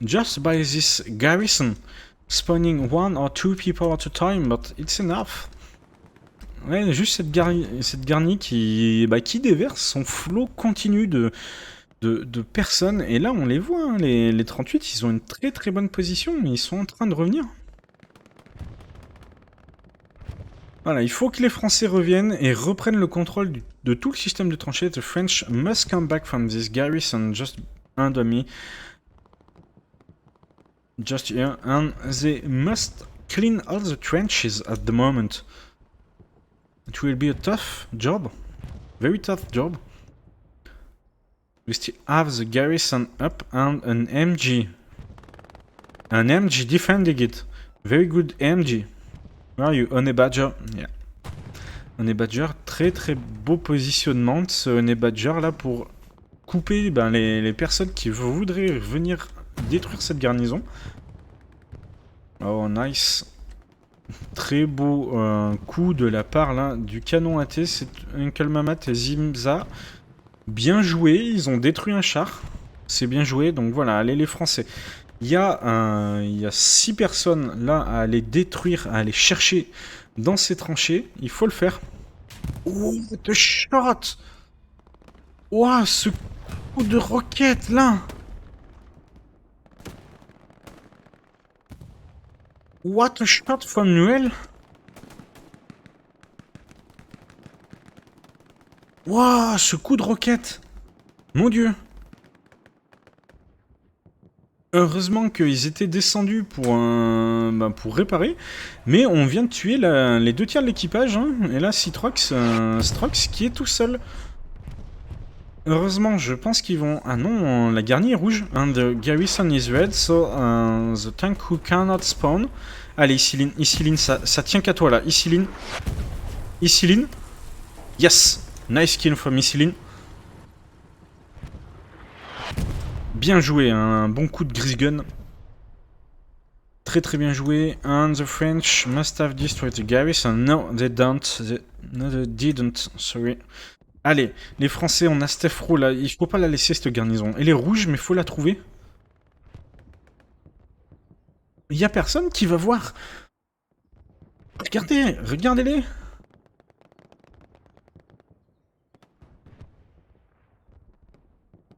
Just by this garrison spawning 1 or 2 people at a time, but it's enough. Ouais, juste cette garnie qui déverse son flot continu de personnes. Et là, on les voit, hein, les 38, ils ont une très très bonne position, mais ils sont en train de revenir. Voilà, il faut que les Français reviennent et reprennent le contrôle de tout le système de tranchées. The French must come back from this garrison just under me. Just here. And they must clean all the trenches at the moment. It will be a tough job. Very tough job. We still have the garrison up and an MG. An MG defending it. Very good MG. Where are you? Honey Badger. Yeah. Honey Badger, très très beau positionnement de ce Honey Badger là pour couper les personnes qui voudraient venir détruire cette garnison. Oh, nice. Très beau coup de la part là du canon AT. C'est Uncle Mamat et Zimza. Bien joué, ils ont détruit un char. C'est bien joué, donc voilà, allez les Français. Il y a 6 personnes là à aller détruire, à aller chercher dans ces tranchées. Il faut le faire. Oh, the shot! Ouah, ce coup de roquette là! What a shot from Noël! Ouah, ce coup de roquette! Mon Dieu! Heureusement qu'ils étaient descendus pour réparer, mais on vient de tuer les 2 tiers de l'équipage, hein, et là Strox qui est tout seul. Heureusement, je pense qu'ils vont... Ah non, la garnie est rouge. And the garrison is red, so the tank who cannot spawn. Allez, Isilin, ça tient qu'à toi là. Isilin. Yes! Nice kill from Isilin. Bien joué, un bon coup de Grisgun. Très très bien joué. And the French must have destroyed the garrison. No, they don't. No, they didn't. Sorry. Allez, les Français, on a Stefro là. Il faut pas la laisser cette garnison. Elle est rouge, mais faut la trouver. Il y a personne qui va voir. Regardez-les.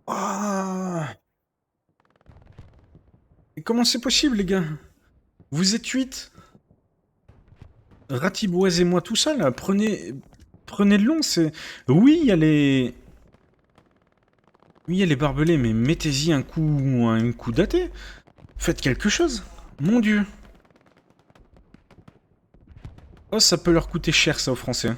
Oh. Et comment c'est possible, les gars? Vous êtes 8. Ratiboisez-moi tout ça, là. Prenez le long, c'est... Oui, il y a les barbelés, mais mettez-y un coup daté. Faites quelque chose. Mon Dieu. Oh, ça peut leur coûter cher, ça, aux Français.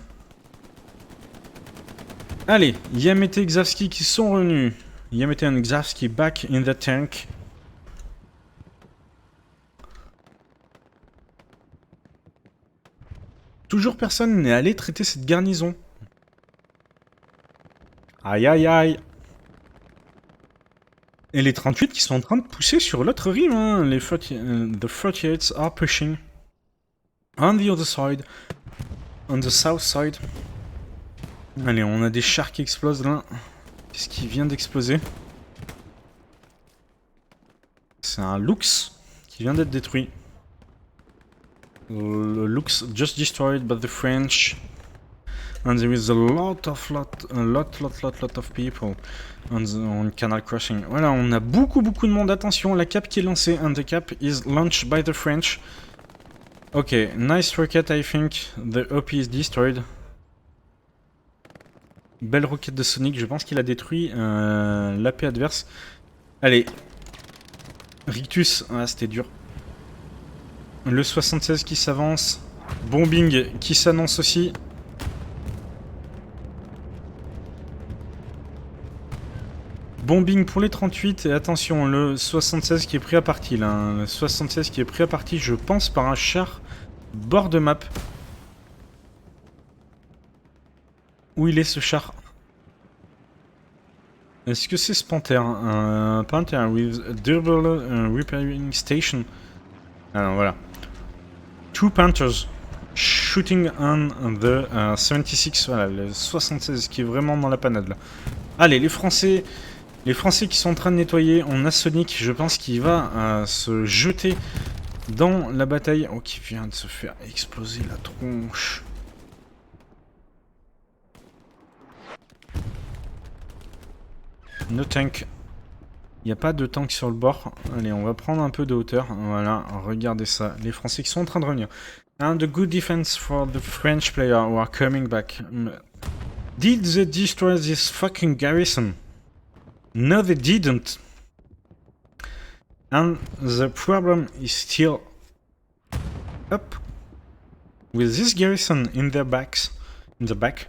Allez, Yamete et Xavski qui sont revenus. Yamete and Xavski back in the tank. Toujours personne n'est allé traiter cette garnison. Aïe aïe aïe. Et les 38 qui sont en train de pousser sur l'autre rive. Hein. The 38s are pushing. On the other side. On the south side. Allez, on a des chars qui explosent là. Qu'est-ce qui vient d'exploser? C'est un Lux qui vient d'être détruit. looks just destroyed by the French. And there is a lot of people on Canal Crossing. Voilà, on a beaucoup de monde. Attention, la cap qui est lancée. And the cap is launched by the French. Ok, nice rocket, I think. The OP is destroyed. Belle roquette de Sonic, je pense qu'il a détruit l'AP adverse. Allez. Rictus, ah c'était dur. Le 76 qui s'avance. Bombing qui s'annonce aussi. Bombing pour les 38 et attention, le 76 qui est pris à partie là. Hein. Le 76 qui est pris à partie, je pense, par un char bord de map. Où il est ce char? Est-ce que c'est ce Panther? Un Panther with a durable repairing station. Alors voilà. Two Panthers shooting on the 76. Voilà, le 76 qui est vraiment dans la panade là. Allez, les Français qui sont en train de nettoyer. On a Sonic, je pense qu'il va se jeter dans la bataille. Oh, qui vient de se faire exploser la tronche. No tank. Il n'y a pas de tank sur le bord. Allez, on va prendre un peu de hauteur. Voilà, regardez ça. Les Français qui sont en train de revenir. And a good defense for the French players who are coming back. Did they destroy this fucking garrison? No, they didn't. And the problem is still up. With this garrison in their backs, in the back,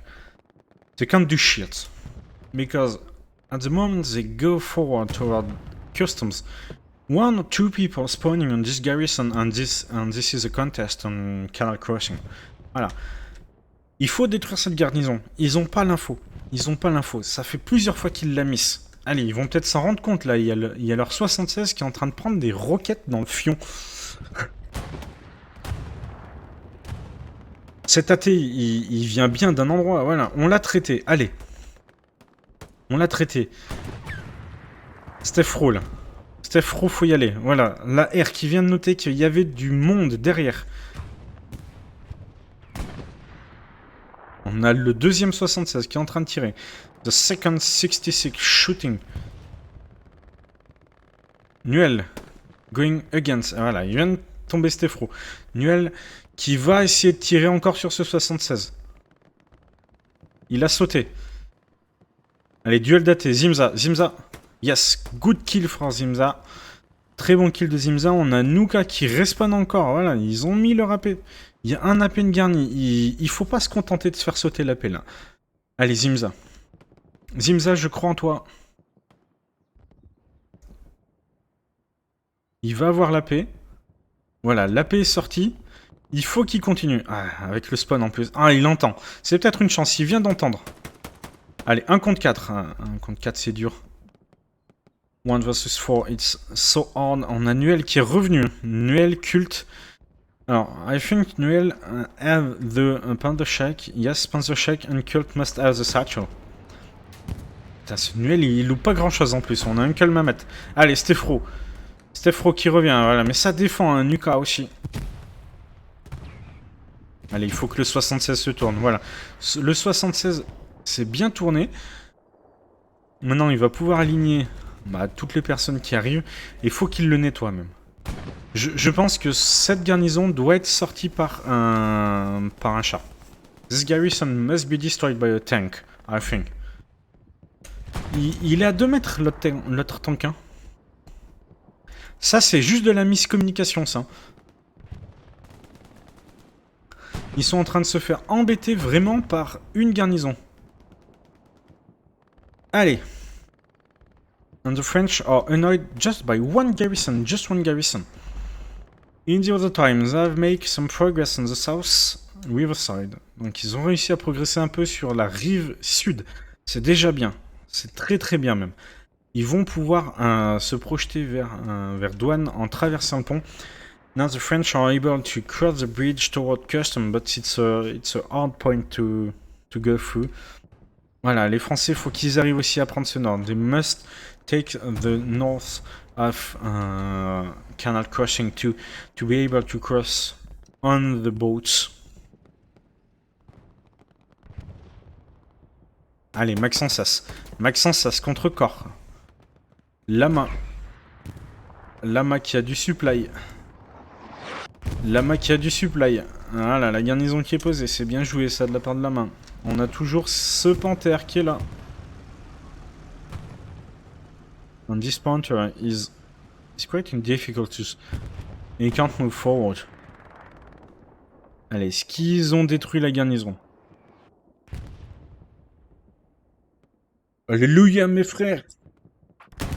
they can't do shit. Because at the moment they go forward toward customs, one or two people spawning on this garrison, and this is a contest on Canal Crossing. Voilà. Il faut détruire cette garnison. Ils ont pas l'info. Ça fait plusieurs fois qu'ils la missent. Allez, ils vont peut-être s'en rendre compte là. Il y a leur 76 qui est en train de prendre des roquettes dans le fion. Cet AT, il vient bien d'un endroit. Voilà, on l'a traité. Allez. On l'a traité. Steph Rowe, là. Steph Rowe, faut y aller. Voilà, la R qui vient de noter qu'il y avait du monde derrière. On a le deuxième 76 qui est en train de tirer. The second 66 shooting. Nuel. Going against. Voilà, il vient de tomber Steph Rowe. Nuel qui va essayer de tirer encore sur ce 76. Il a sauté. Allez, duel daté. Zimza. Yes, good kill for Zimza. Très bon kill de Zimza. On a Nuka qui respawn encore. Voilà, ils ont mis leur AP. Il y a un AP garni. Il faut pas se contenter de se faire sauter l'AP là. Allez, Zimza. Zimza, je crois en toi. Il va avoir l'AP. Voilà, l'AP est sorti. Il faut qu'il continue. Ah, avec le spawn en plus. Ah, il entend. C'est peut-être une chance. Il vient d'entendre. Allez, 1 contre 4. 1 contre 4, c'est dur. 1 versus 4, it's so hard. On a Nuel qui est revenu. Nuel culte. Alors, I think Nuel have the Panther Shack. Yes, Panther Shack and Cult must have the satchel. Putain, ce Nuel, il loupe pas grand chose en plus. On a un Cult Mamet. Allez, Steph Rowe qui revient. Voilà, mais ça défend un Nuka aussi. Allez, il faut que le 76 se tourne. Voilà. Le 76 s'est bien tourné. Maintenant, il va pouvoir aligner toutes les personnes qui arrivent. Et il faut qu'il le nettoie même. Je pense que cette garnison doit être sortie par un char. This garrison must be destroyed by a tank, I think. Il est à 2 mètres, l'autre tank. Hein. Ça, c'est juste de la miscommunication, ça. Ils sont en train de se faire embêter vraiment par une garnison. Allez. And the French are annoyed just by one garrison. In the other times, they've made some progress on the south riverside. Donc ils ont réussi à progresser un peu sur la rive sud. C'est déjà bien. C'est très très bien même. Ils vont pouvoir se projeter vers Douane en traversant le pont. Now the French are able to cross the bridge toward custom, but it's a hard point to go through. Voilà, les Français, faut qu'ils arrivent aussi à prendre ce nord. They must take the north of Canal Crossing to be able to cross on the boats. Allez, Maxence Sas contre corps. Lama. Lama qui a du supply. Lama qui a du supply. Voilà, la garnison qui est posée. C'est bien joué ça de la part de Lama. On a toujours ce panthère qui est là. And this panther is quite difficult. He can't move forward. Allez, est-ce qu'ils ont détruit la garnison? Alléluia mes frères.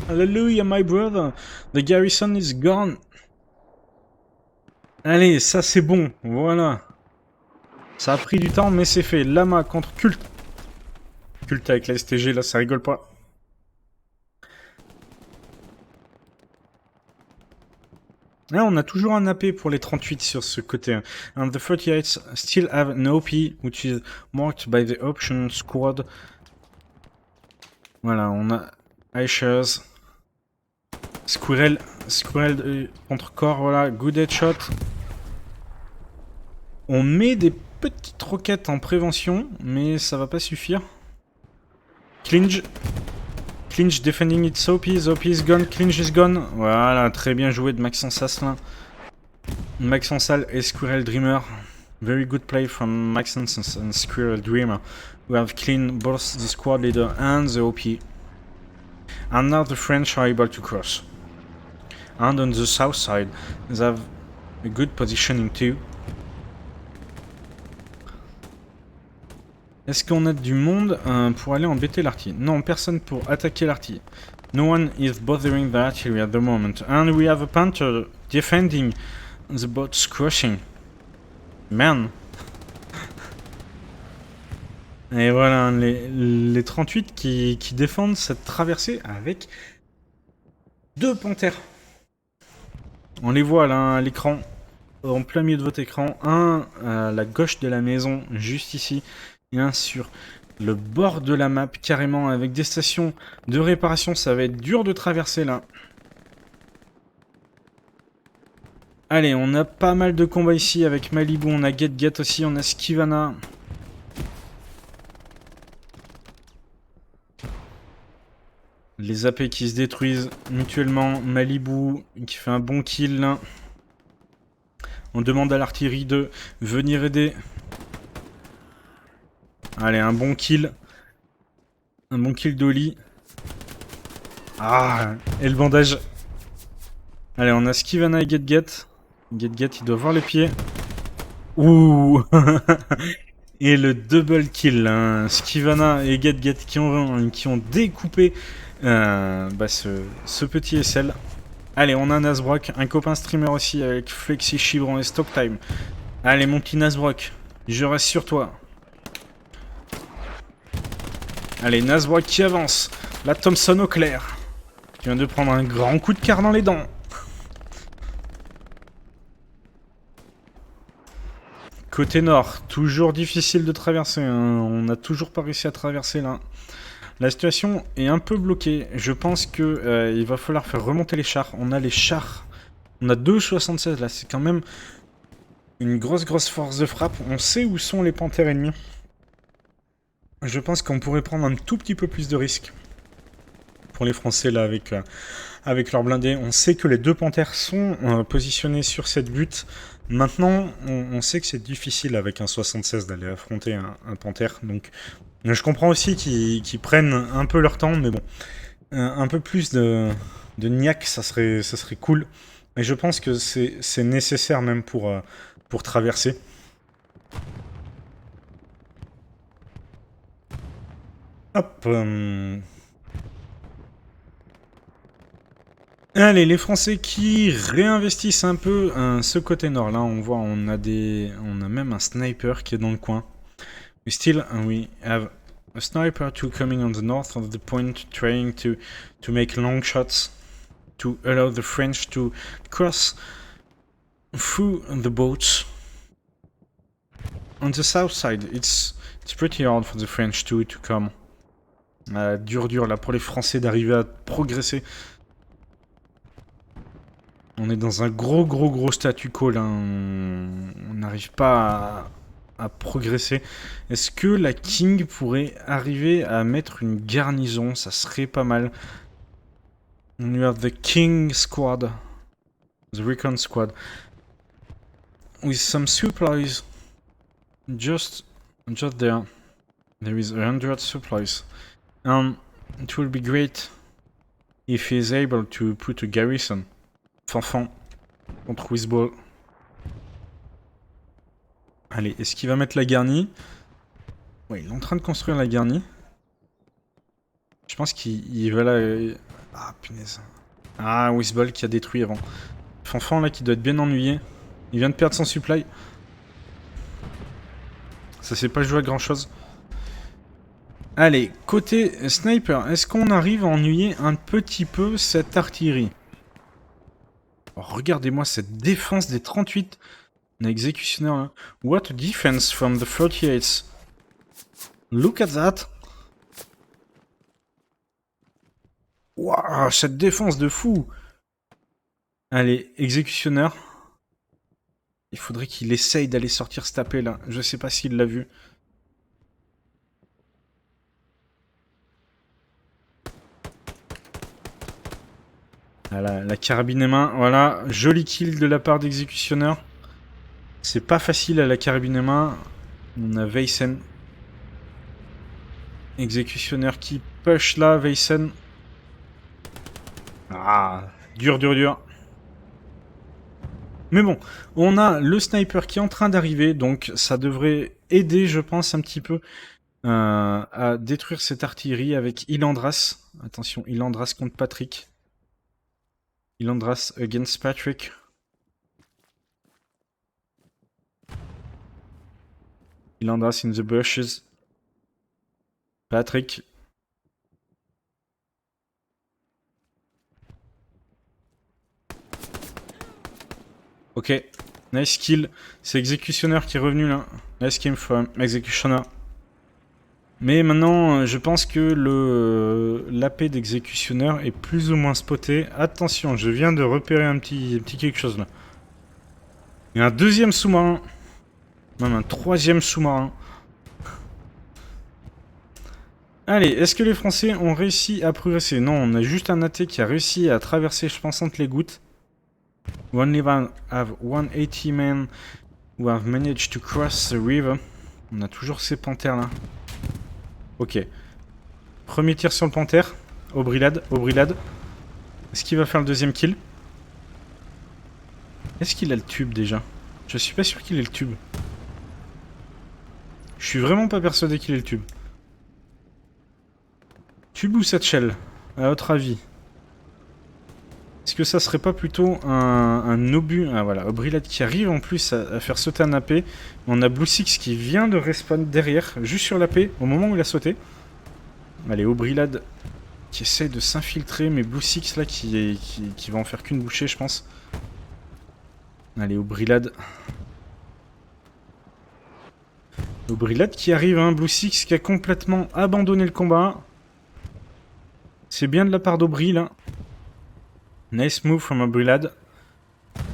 Alléluia my brother. The garrison is gone. Allez, ça c'est bon, voilà. Ça a pris du temps, mais c'est fait. Lama contre Culte. Culte avec la STG, là, ça rigole pas. Là, on a toujours un AP pour les 38 sur ce côté. And the 38 still have an OP, which is marked by the option squad. Voilà, on a Aishers. Squirrel contre corps, voilà, good headshot. On met des petites roquettes en prévention, mais ça va pas suffire. Clinch defending its OP, the OP is gone, Clinch is gone. Voilà, très bien joué de Maxence Asselin. Maxence Al et Squirrel Dreamer. Very good play from Maxence and Squirrel Dreamer. We have cleaned both the squad leader and the OP. And now the French are able to cross. And on the south side, they have a good positioning too. Est-ce qu'on a du monde pour aller embêter l'artillerie? Non, personne pour attaquer l'artillerie. No one is bothering the artillery at the moment. And we have a panther defending the boats crossing. Man. Et voilà, les 38 qui défendent cette traversée avec 2 panthères. On les voit là à l'écran, en plein milieu de votre écran. Un à la gauche de la maison, juste ici. Et un sur le bord de la map, carrément, avec des stations de réparation. Ça va être dur de traverser là. Allez, on a pas mal de combats ici avec Malibu, on a Get aussi, on a Skivana. Les AP qui se détruisent mutuellement. Malibu qui fait un bon kill là. On demande à l'artillerie de venir aider. Allez, un bon kill. Un bon kill d'Oli. Ah, et le bandage. Allez, on a Skivana et Get. Get, il doit voir les pieds. Ouh. Et le double kill. Hein. Skivana et Get qui ont découpé ce petit SL. Allez, on a Nasbrock, un copain streamer aussi avec Flexi, Chivron et Stocktime. Allez, mon petit Nasbrock, je reste sur toi. Allez, Nasbrock qui avance. La Thompson au clair. Qui vient de prendre un grand coup de quart dans les dents. Côté nord, toujours difficile de traverser. Hein. On n'a toujours pas réussi à traverser là. La situation est un peu bloquée. Je pense que il va falloir faire remonter les chars. On a les chars. On a 2,76 là. C'est quand même une grosse force de frappe. On sait où sont les panthères ennemis. Je pense qu'on pourrait prendre un tout petit peu plus de risques. Pour les Français là avec leurs blindés. On sait que les 2 panthères sont positionnés sur cette butte. Maintenant, on sait que c'est difficile avec un 76 d'aller affronter un panthère. Donc, je comprends aussi qu'ils prennent un peu leur temps, mais bon. Un peu plus de niaque, ça serait cool. Et je pense que c'est nécessaire même pour traverser. Hop. Allez, les Français qui réinvestissent un peu ce côté nord. Là, on voit, on a même un sniper qui est dans le coin. We have a sniper too coming on the north of the point, trying to make long shots to allow the French to cross through the boats. On the south side, it's pretty hard for the French to come. Dur là pour les Français d'arriver à progresser. On est dans un gros statu quo là. On n'arrive pas à progresser. Est-ce que la King pourrait arriver à mettre une garnison? Ça serait pas mal. You have the King Squad. The Recon Squad. With some supplies. Just there. There is 100 supplies. It will be great if he is able to put a garrison. Fanfan contre Wizball. Allez, est-ce qu'il va mettre la garnie? Ouais, il est en train de construire la garnie. Je pense qu'il va là... Ah, punaise. Ah, Wizball qui a détruit avant. Fanfan là qui doit être bien ennuyé. Il vient de perdre son supply. Ça s'est pas joué à grand chose. Allez, côté sniper, est-ce qu'on arrive à ennuyer un petit peu cette artillerie? Oh, regardez-moi cette défense des 38. On a exécutionneur là. What a defense from the 38. Look at that. Waouh, cette défense de fou. Allez, exécutionneur. Il faudrait qu'il essaye d'aller sortir se taper là. Je sais pas s'il l'a vu. Voilà, la carabine main. Voilà, joli kill de la part d'exécutionneur. C'est pas facile à la carabine main. On a Veysen. Exécutionneur qui push là, Veysen. Ah, dur. Mais bon, on a le sniper qui est en train d'arriver, donc ça devrait aider, je pense, un petit peu à détruire cette artillerie avec Ilandras. Attention, Ilandras contre Patrick. Ilandras against Patrick. Ilandras in the bushes. Patrick. Ok, nice kill. C'est Exécutionneur qui est revenu là. Nice game from Exécutionneur. Mais maintenant, je pense que l'AP d'Exécutionneur est plus ou moins spoté. Attention, je viens de repérer un petit quelque chose là. Il y a un deuxième sous-marin. Même un troisième sous-marin. Allez, est-ce que les Français ont réussi à progresser? Non, on a juste un AT qui a réussi à traverser, je pense, entre les gouttes. We only have 180 men who have managed to cross the river. On a toujours ces panthères là. Ok. Premier tir sur le panthère. Obrilade. Est-ce qu'il va faire le deuxième kill? Est-ce qu'il a le tube déjà? Je suis pas sûr qu'il ait le tube. Je suis vraiment pas persuadé qu'il ait le tube. Tube ou Satchel, à votre avis? Est-ce que ça serait pas plutôt un obus? Ah voilà, Obrilade qui arrive en plus à faire sauter un AP. On a Blue Six qui vient de respawn derrière, juste sur l'AP, au moment où il a sauté. Allez, Obrilade qui essaye de s'infiltrer, mais Blue Six là qui va en faire qu'une bouchée, je pense. Allez, Obrilade. Obrilade qui arrive, hein, Blue Six qui a complètement abandonné le combat. C'est bien de la part d'Aubry là. Nice move from Obrilade.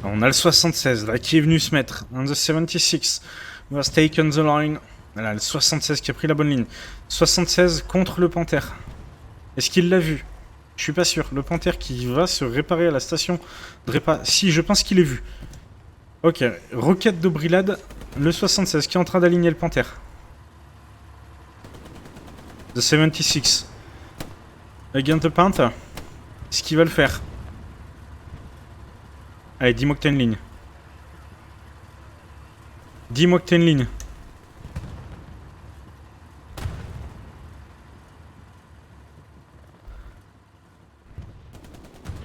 On a le 76 là qui est venu se mettre. On the 76 who has taken the line. Voilà, le 76 qui a pris la bonne ligne. 76 contre le Panthère. Est-ce qu'il l'a vu? Je suis pas sûr. Le Panthère qui va se réparer à la station de réparation. Si, je pense qu'il est vu. Ok, roquette d'Obrilade. Le 76 qui est en train d'aligner le Panthère. The 76. Against the Panther. Est-ce qu'il va le faire? Allez, dis-moi que t'as une ligne. Dis-moi que t'as une ligne.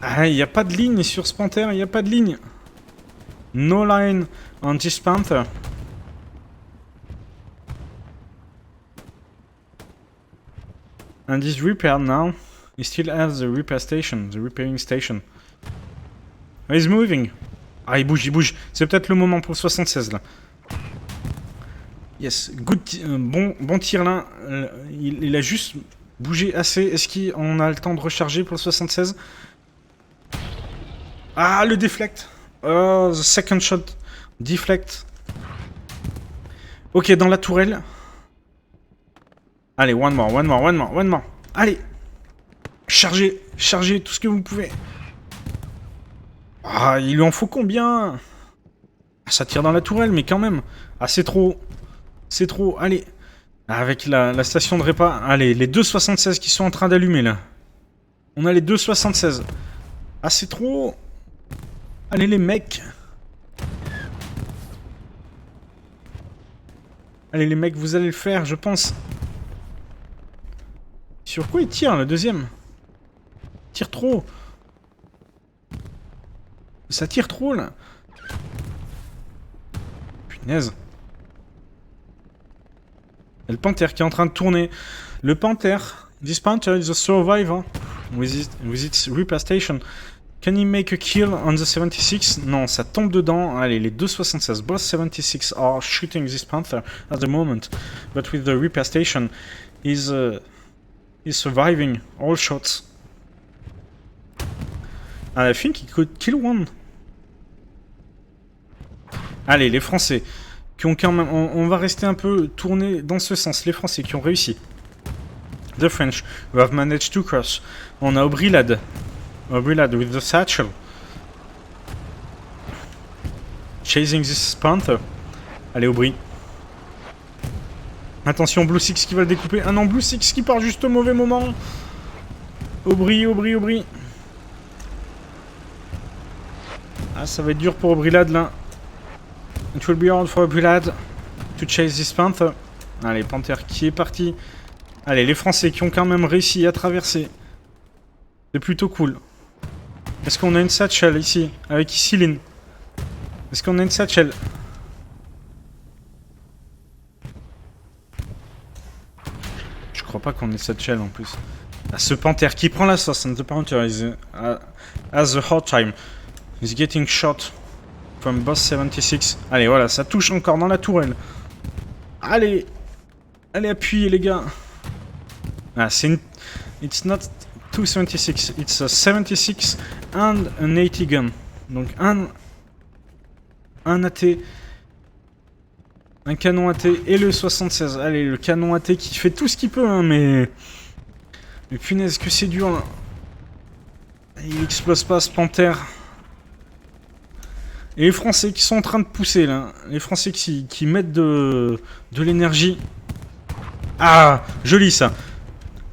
Ah, il n'y a pas de ligne sur ce Panther, il n'y a pas de ligne. No line on this Panther. And he's repaired now. He still has the repair station, the repairing station. He's moving. Ah, il bouge. C'est peut-être le moment pour le 76 là. Yes, good, bon tir là. Il a juste bougé assez. Est-ce qu'on a le temps de recharger pour le 76? Ah, le deflect. Oh, the second shot. Deflect. Ok, dans la tourelle. Allez, one more. Allez. Chargez tout ce que vous pouvez. Ah, il lui en faut combien? Ça tire dans la tourelle, mais quand même. Ah, c'est trop. C'est trop, allez. Avec la station de répa. Allez, les 2,76 qui sont en train d'allumer, là. On a les 2,76. Ah, c'est trop. Allez, les mecs. Allez, les mecs, vous allez le faire, je pense. Sur quoi il tire, le deuxième? Il tire trop. Ça tire trop, là. Punaise. Et le panthère qui est en train de tourner. Le panthère. This panther is a survivor with its repair station. Can he make a kill on the 76? Non, ça tombe dedans. Allez, les 2,76. Both 76 are shooting this panther at the moment. But with the repair station, he's surviving all shots. And I think he could kill one. Allez, les Français qui ont quand même... On va rester un peu tourné dans ce sens. Les Français qui ont réussi. The French who have managed to cross. On a Aubry-Lade. Aubry-Lade with the satchel. Chasing this panther. Allez, Aubry. Attention, Blue Six qui va le découper. Ah non, Blue Six qui part juste au mauvais moment. Aubry. Ah, ça va être dur pour Aubry-Lade, là. It will be hard for Aubry-Lade to chase this panther. Allez, Panther qui est parti. Allez, les Français qui ont quand même réussi à traverser. C'est plutôt cool. Est-ce qu'on a une satchel ici? Avec Céline. Est-ce qu'on a une satchel? Je crois pas qu'on ait satchel en plus. Ah, ce Panther qui prend la sauce. And the Panther is has a hard time. He's getting shot from boss 76. Allez, voilà, ça touche encore dans la tourelle. Allez, appuyez les gars. Ah, c'est une... It's not 276, it's a 76 and an 80 gun. Donc un AT, un canon AT et le 76. Allez, le canon AT qui fait tout ce qu'il peut, hein, mais punaise que c'est dur là. Il explose pas ce Panther. Et les Français qui sont en train de pousser là. Les Français qui mettent de l'énergie. Ah, joli ça.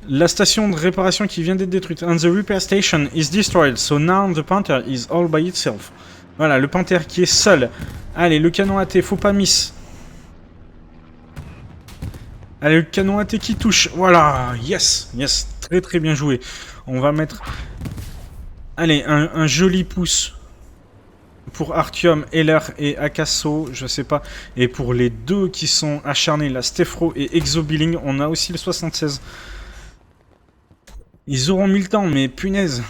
La station de réparation qui vient d'être détruite. And the repair station is destroyed. So now the Panther is all by itself. Voilà, le Panther qui est seul. Allez, le canon AT, faut pas miss. Allez, le canon AT qui touche. Voilà, yes. Très très bien joué. On va mettre... Allez, un joli pouce pour Artyom, Heller et Akasso, je sais pas. Et pour les deux qui sont acharnés, la Stefro et Exobilling, on a aussi le 76. Ils auront mis le temps, mais punaise.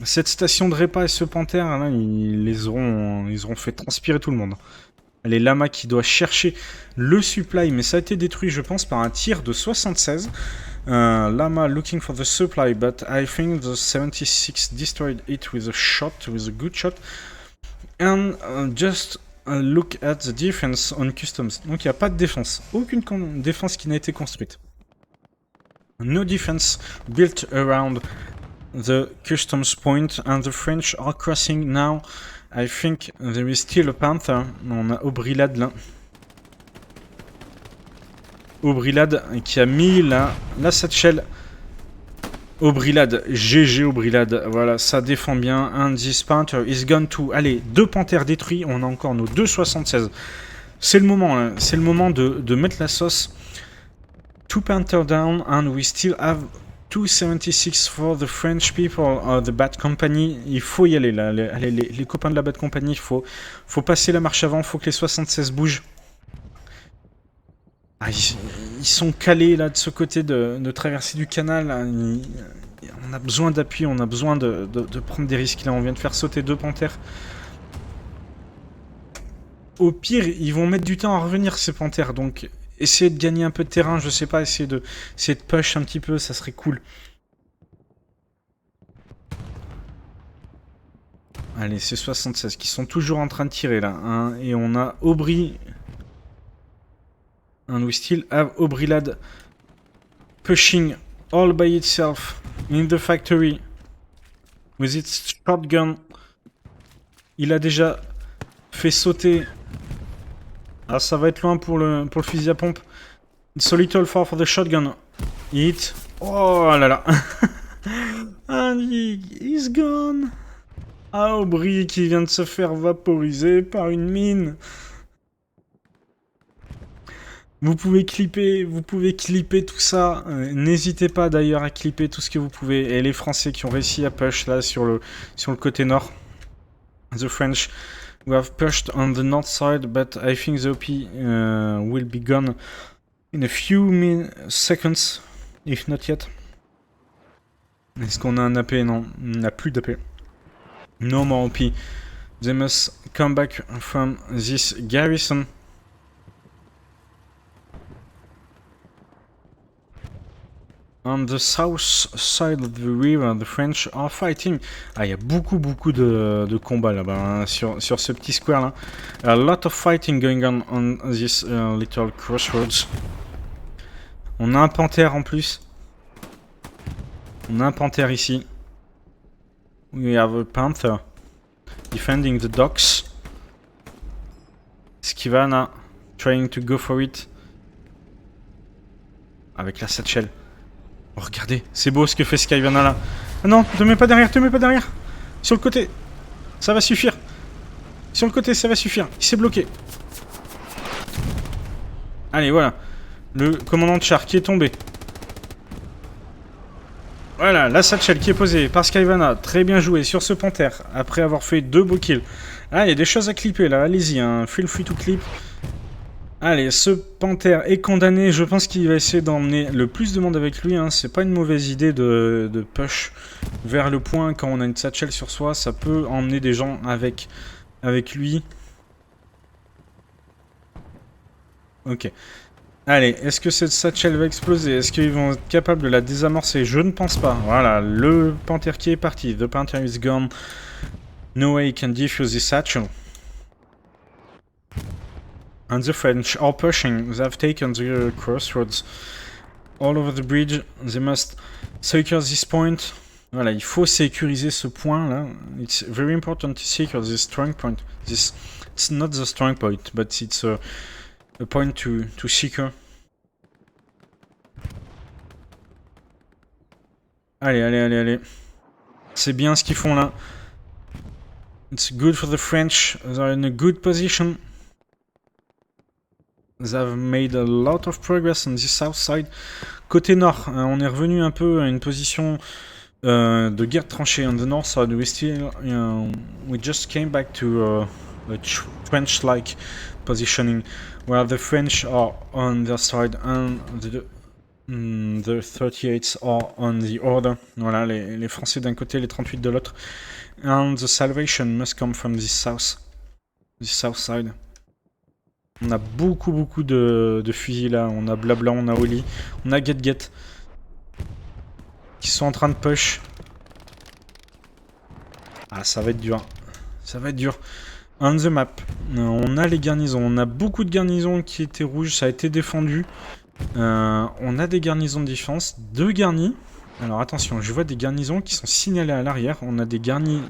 Cette station de répa et ce Panther, là, ils auront fait transpirer tout le monde. Allez, Lama qui doit chercher le supply, mais ça a été détruit, je pense, par un tir de 76. Lama looking for the supply, but I think the 76 destroyed it with a good shot. And just look at the defense on customs. Donc il n'y a pas de défense. Aucune défense qui n'a été construite. No defense built around the customs point, and the French are crossing now. I think there is still a Panther. On a Aubry-Lade là. Aubry-Lade qui a mis la satchel. Aubry-Lade, GG Aubry-Lade, voilà, ça défend bien. And this Panther is gone to... Allez, 2 panthères détruits, on a encore nos 2,76. C'est le moment, hein. C'est le moment de mettre la sauce. 2 Panthers down, and we still have 2,76 for the French people of the Bad Company. Il faut y aller, là. Les copains de la Bad Company, il faut passer la marche avant, il faut que les 76 bougent. Ah, ils sont calés là de ce côté de traverser du canal. Là. On a besoin d'appui, on a besoin de prendre des risques. Là, on vient de faire sauter 2 panthères. Au pire, ils vont mettre du temps à revenir ces panthères. Donc, essayez de gagner un peu de terrain. Je sais pas, essayez de push un petit peu, ça serait cool. Allez, c'est 76 qui sont toujours en train de tirer là. Hein, et on a Aubry. And we still have Aubry Lad pushing all by itself in the factory with its shotgun. Il a déjà fait sauter. Ah, ça va être loin pour le fusil à pompe. It's a little far for the shotgun. Hit. Oh là là. And he's gone. Ah, Aubry qui vient de se faire vaporiser par une mine. Vous pouvez clipper tout ça. N'hésitez pas d'ailleurs à clipper tout ce que vous pouvez. Et les Français qui ont réussi à push là sur le côté nord. The French who have pushed on the north side, but I think the OP will be gone in a few seconds, if not yet. Est-ce qu'on a un AP? Non, on n'a plus d'AP. No more OP. They must come back from this garrison. On the south side of the river, the French are fighting. Ah, il y a beaucoup de combats là-bas, hein, sur ce petit square là. A lot of fighting going on this little crossroads. On a un panthère en plus. On a un panthère ici. We have a panther defending the docks. Skivana trying to go for it. Avec la satchel. Oh, regardez, c'est beau ce que fait Skivana là. Ah non, te mets pas derrière, Sur le côté, ça va suffire. Sur le côté, ça va suffire. Il s'est bloqué. Allez, voilà. Le commandant de char qui est tombé. Voilà, la satchel qui est posée par Skivana. Très bien joué sur ce panthère. Après avoir fait 2 beaux kills. Ah, il y a des choses à clipper là. Allez-y, hein. Feel free to clip. Allez, ce panthère est condamné. Je pense qu'il va essayer d'emmener le plus de monde avec lui. Hein. C'est pas une mauvaise idée de push vers le point quand on a une satchel sur soi. Ça peut emmener des gens avec lui. Ok. Allez, est-ce que cette satchel va exploser? Est-ce qu'ils vont être capables de la désamorcer? Je ne pense pas. Voilà, le panthère qui est parti. The panther is gone. No way he can defuse this satchel. And the French are pushing. They have taken the crossroads all over the bridge. They must secure this point. Voilà, il faut sécuriser ce point là. It's very important to secure this strong point. It's not the strong point, but it's a point to secure. Allez. C'est bien ce qu'ils font là. It's good for the French. They're in a good position. They've made a lot of progress on the south side. Côté nord, on est revenu un peu à une position de guerre tranchée. On the north side, we just came back to a trench-like positioning, where the French are on their side and the 38s are on the other. Voilà, les Français d'un côté, les 38 de l'autre. And the salvation must come from the south side. On a beaucoup de fusils là. On a Blabla, on a Oli, on a Get qui sont en train de push. Ah, ça va être dur. On the map, on a les garnisons. On a beaucoup de garnisons qui étaient rouges. Ça a été défendu. On a des garnisons de défense. 2 garnis. Alors attention, je vois des garnisons qui sont signalées à l'arrière. On a des garnis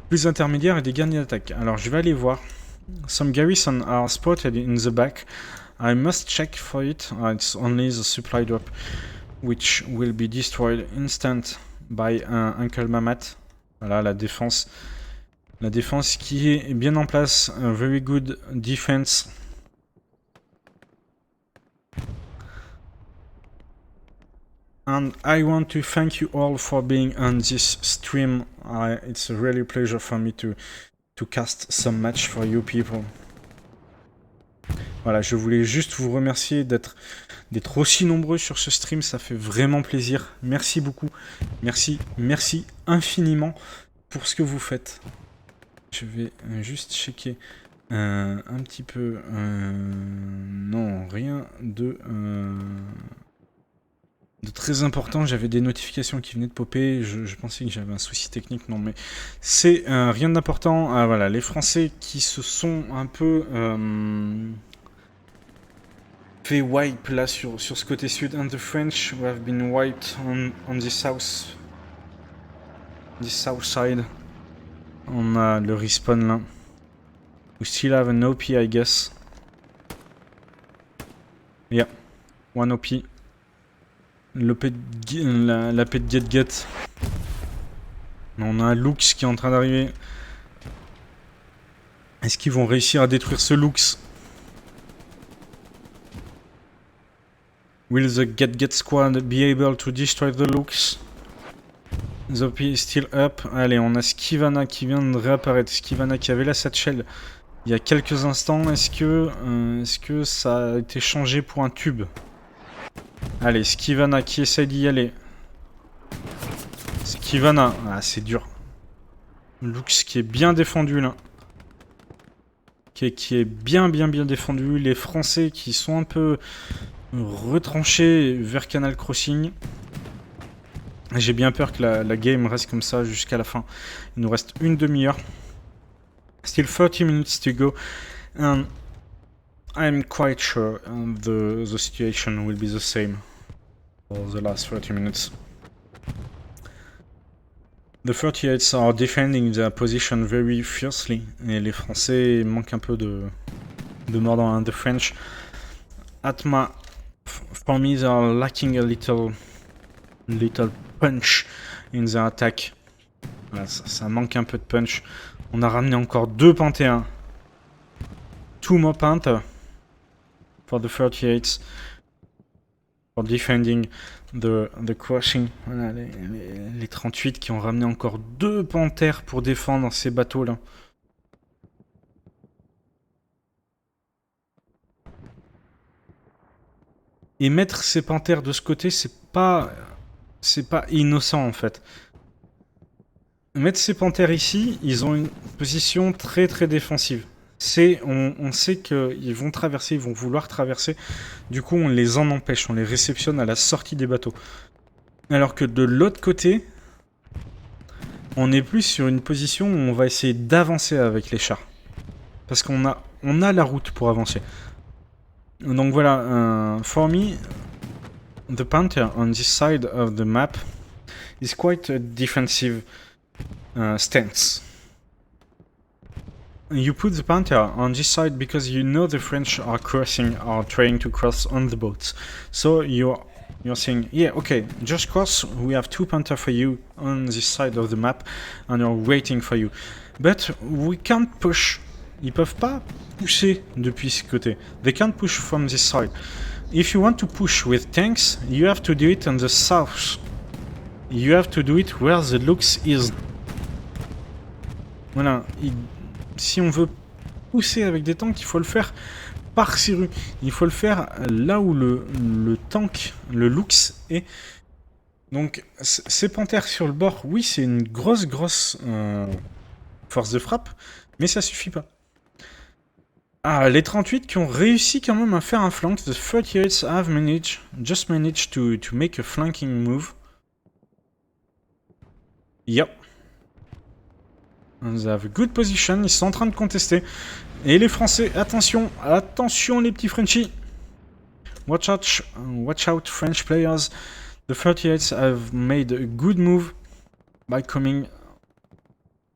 plus intermédiaires et des garnis d'attaque. Alors je vais aller voir. Some garrisons are spotted in the back. I must check for it. It's only the supply drop, which will be destroyed instant by Uncle Mamat. Voilà la défense. La défense qui est bien en place. A very good defense. And I want to thank you all for being on this stream. It's a really pleasure for me to cast some match for you people. Voilà, je voulais juste vous remercier d'être aussi nombreux sur ce stream, ça fait vraiment plaisir. Merci beaucoup. Merci infiniment pour ce que vous faites. Je vais juste checker un petit peu. Non, rien de. de très important. J'avais des notifications qui venaient de popper. Je pensais que j'avais un souci technique. Non, mais c'est rien d'important. Ah, voilà, les Français qui se sont un peu fait wipe là sur ce côté sud. And the French who have been wiped on the south. The south side. On a le respawn là. We still have an OP, I guess. Yeah, one OP. La paix de Get. On a un Lux qui est en train d'arriver. Est-ce qu'ils vont réussir à détruire ce Lux? Will the Get squad be able to destroy the Lux? The OP is still up. Allez, on a Skivana qui vient de réapparaître. Skivana qui avait la satchel il y a quelques instants. Est-ce que ça a été changé pour un tube? Allez, Skivana qui essaye d'y aller. Skivana. Ah, c'est dur. Lux qui est bien défendu là. Qui est bien défendu. Les Français qui sont un peu retranchés vers Canal Crossing. J'ai bien peur que la game reste comme ça jusqu'à la fin. Il nous reste une demi-heure. Still 30 minutes to go. And I'm quite sure the situation will be the same for the last 30 minutes. The 38s are defending their position very fiercely. Et les Français manquent un peu de mordant. The French, Atma, for me, they are lacking a little punch in their attack. Voilà, ça manque un peu de punch. On a ramené encore 2 Panthéens. 2 more Panther for the 38s for defending the crossing. Voilà, les 38 qui ont ramené encore 2 Panthères pour défendre ces bateaux-là. Et mettre ces Panthères de ce côté, c'est pas innocent en fait. Mettre ces Panthères ici, ils ont une position très défensive. On sait qu'ils vont traverser, ils vont vouloir traverser. Du coup, on les en empêche, on les réceptionne à la sortie des bateaux. Alors que de l'autre côté, on est plus sur une position où on va essayer d'avancer avec les chars. Parce qu'on a la route pour avancer. Donc voilà, for me, the Panther on this side of the map is quite a defensive stance. You put the Panther on this side because you know the French are trying to cross on the boats. So you're saying, yeah, okay, just cross. We have 2 Panther for you on this side of the map, and we're waiting for you. But we can't push. Ils peuvent pas pousser depuis ce côté. They can't push from this side. If you want to push with tanks, you have to do it on the south. You have to do it where the Lux is. Voilà. Si on veut pousser avec des tanks, il faut le faire par ces rues. Il faut le faire là où le tank, le Lux est. Donc, ces Panthères sur le bord, oui, c'est une grosse force de frappe, mais ça suffit pas. Ah, les 38 qui ont réussi quand même à faire un flank. The 38 have just managed to make a flanking move. Yep. They have a good position. Ils sont en train de contester. Et les Français, attention les petits Frenchies. Watch out French players. The 38 have made a good move by coming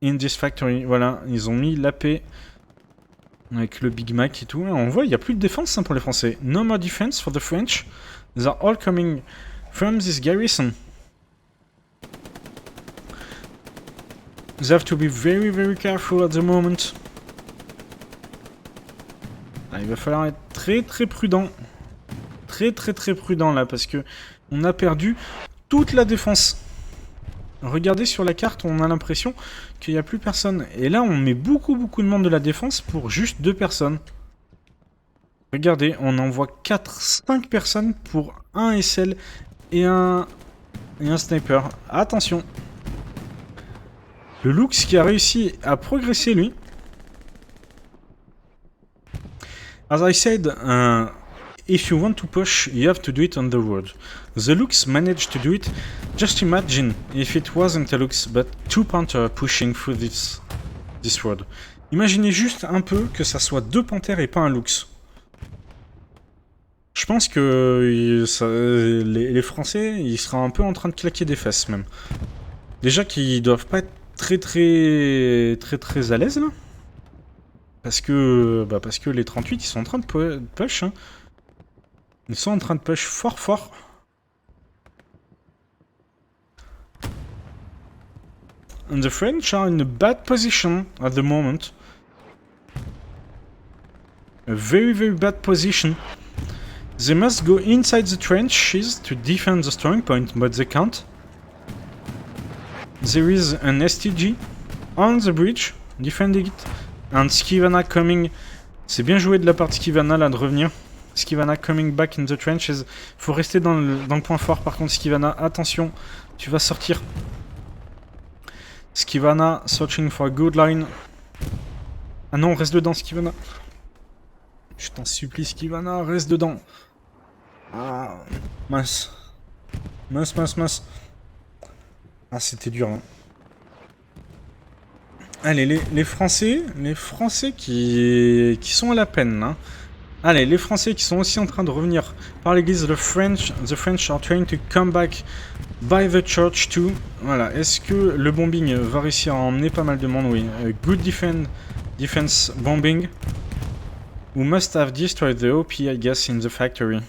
in this factory. Voilà, ils ont mis l'AP avec le Big Mac et tout. On voit, il n'y a plus de défense pour les Français. No more defense for the French. They are all coming from this garrison. They have to be very careful at the moment. Ah, il va falloir être très prudent. Très prudent là, parce que on a perdu toute la défense. Regardez sur la carte, on a l'impression qu'il n'y a plus personne. Et là, on met beaucoup de monde de la défense pour juste 2 personnes. Regardez, on envoie 5 personnes pour un SL et un sniper. Attention. Le Lux qui a réussi à progresser, lui. As I said, if you want to push, you have to do it on the road. The Lux managed to do it. Just imagine if it wasn't a Lux, but two Panthers pushing through this road. Imaginez juste un peu que ça soit deux Panthères et pas un Lux. Je pense que les Français, ils seraient un peu en train de claquer des fesses même. Déjà qu'ils doivent pas être très à l'aise là. Parce que les 38 ils sont en train de push. Hein. Ils sont en train de push fort. And the French are in a bad position at the moment. A very bad position. They must go inside the trenches to defend the strong point, but they can't. There is an STG on the bridge, defending it. And Skivana coming. C'est bien joué de la part de Skivana là de revenir. Skivana coming back in the trenches. Faut rester dans le point fort par contre Skivana. Attention, tu vas sortir. Skivana searching for a good line. Ah non, reste dedans Skivana. Je t'en supplie Skivana, reste dedans. Ah, mince. Ah, c'était dur. Hein. Allez, les Français qui sont à la peine. Hein. Allez, les Français qui sont aussi en train de revenir par l'église. The French are trying to come back by the church too. Voilà, est-ce que le bombing va réussir à emmener pas mal de monde? Oui. Good defense bombing. We must have destroyed the OP, I guess, in the factory.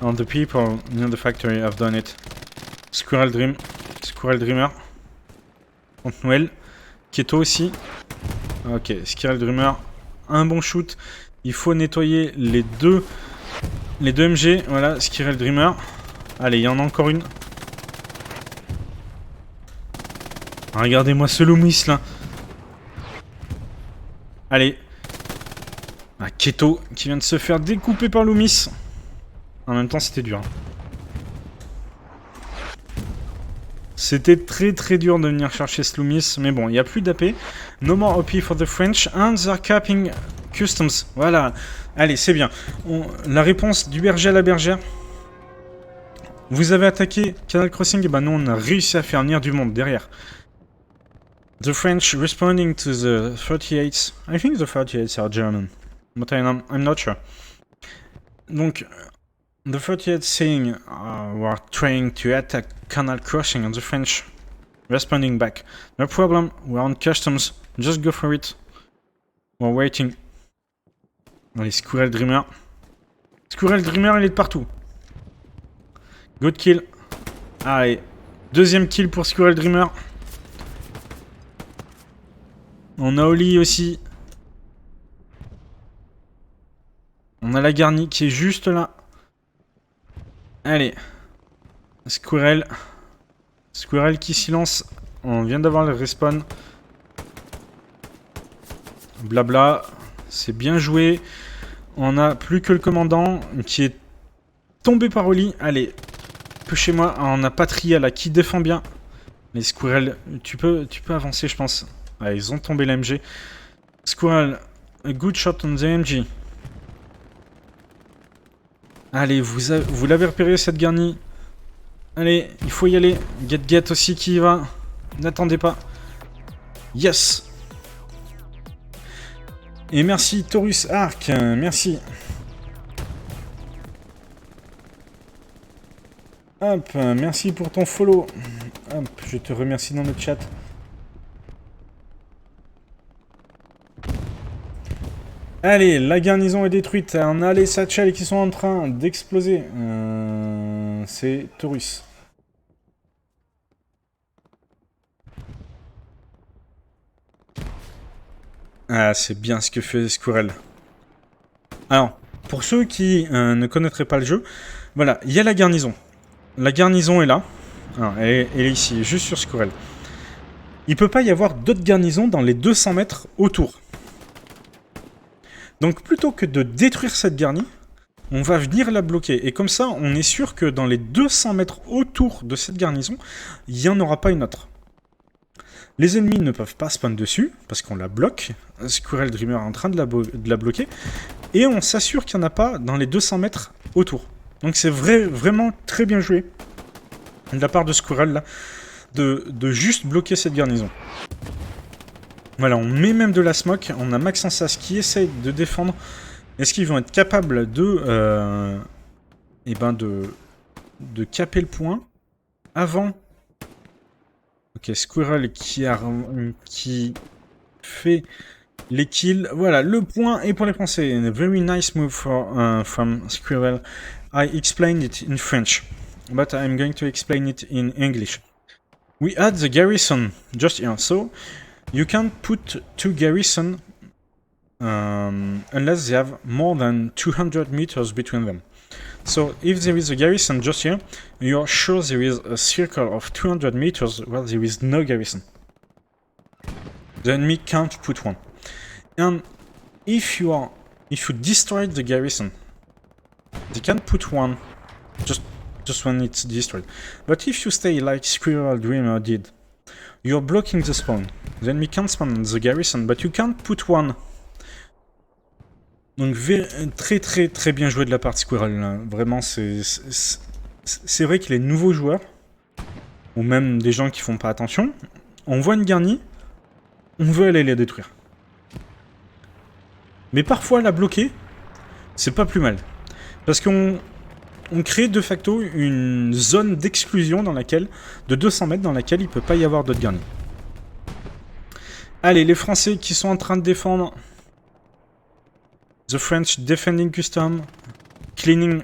And the people in the factory have done it. Squirrel Dreamer. Contre Noël. Keto aussi. Ok, Squirrel Dreamer. Un bon shoot. Il faut nettoyer les deux MG. Voilà, Squirrel Dreamer. Allez, il y en a encore une. Regardez-moi ce Loomis là. Allez. Ah, Keto qui vient de se faire découper par Loomis. En même temps, c'était dur. Hein. C'était très dur de venir chercher ce Loomis. Mais bon, il n'y a plus d'AP. No more OP for the French. And they're capping customs. Voilà. Allez, c'est bien. La réponse du berger à la bergère. Vous avez attaqué Canal Crossing. Et ben nous, on a réussi à faire venir du monde derrière. The French responding to the 38s. I think the 38s are German. But I'm not sure. Donc... The 38th saying we are trying to attack Canal Crossing and the French responding back. No problem, we're on customs, just go for it. We're waiting. Allez, Squirrel Dreamer. Squirrel Dreamer, il est de partout. Good kill. Allez, deuxième kill pour Squirrel Dreamer. On a Oli aussi. On a la garnie qui est juste là. Allez, Squirrel qui s'y lance. On vient d'avoir le respawn. Blabla, c'est bien joué. On n'a plus que le commandant qui est tombé par Oli. Allez, peu chez moi. On a Patria là qui défend bien. Les Squirrel, tu peux avancer je pense. Ah, ils ont tombé l'MG. Squirrel, a good shot on the MG. Allez, vous l'avez repéré cette garnie. Allez, il faut y aller. Get aussi qui y va. N'attendez pas. Yes. Et merci Taurus Arc, merci. Hop, merci pour ton follow. Hop, je te remercie dans le chat. Allez, la garnison est détruite. On a les satchels qui sont en train d'exploser. C'est Taurus. Ah, c'est bien ce que fait Squirrel. Alors, pour ceux qui ne connaîtraient pas le jeu, voilà, il y a la garnison. La garnison est là. Alors, elle est ici, juste sur Squirrel. Il ne peut pas y avoir d'autres garnisons dans les 200 mètres autour. Donc plutôt que de détruire cette garnie, on va venir la bloquer. Et comme ça, on est sûr que dans les 200 mètres autour de cette garnison, il n'y en aura pas une autre. Les ennemis ne peuvent pas spawn dessus, parce qu'on la bloque. Squirrel Dreamer est en train de la bloquer. Et on s'assure qu'il n'y en a pas dans les 200 mètres autour. Donc c'est vraiment très bien joué de la part de Squirrel là, de juste bloquer cette garnison. Voilà, on met même de la smoke, on a Maxensas qui essaye de défendre. Est-ce qu'ils vont être capables de caper le point avant? Ok, Squirrel qui fait les kills. Voilà, le point est pour les Français. A very nice move from Squirrel. I explained it in French, but I'm going to explain it in English. We had the garrison just here, so you can't put two garrison unless they have more than 200 meters between them. So if there is a garrison just here, you are sure there is a circle of 200 meters where there is no garrison. The enemy can't put one. And if you destroy the garrison, they can put one just when it's destroyed. But if you stay like Squirrel Dreamer did, you're blocking the spawn. The enemy can't spawn the garrison, but you can't put one. Donc très bien joué de la part de Squirrel. Là. Vraiment, c'est vrai que les nouveaux joueurs, ou même des gens qui font pas attention, on voit une garnie, on veut aller la détruire. Mais parfois la bloquer, c'est pas plus mal. Parce qu'on crée de facto une zone d'exclusion de 200 mètres dans laquelle il peut pas y avoir d'autres garnis. Allez, les Français qui sont en train de défendre. The French defending custom, cleaning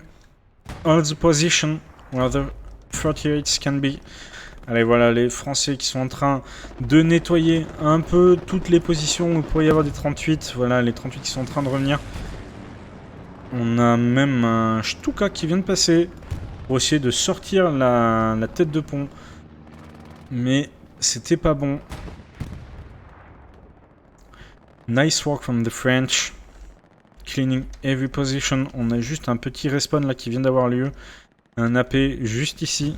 all the position where the 38s can be. Allez, voilà, les Français qui sont en train de nettoyer un peu toutes les positions où il pourrait y avoir des 38. Voilà, les 38 qui sont en train de revenir. On a même un Stuka qui vient de passer pour essayer de sortir la tête de pont. Mais c'était pas bon. Nice work from the French. Cleaning every position. On a juste un petit respawn là qui vient d'avoir lieu. Un AP juste ici.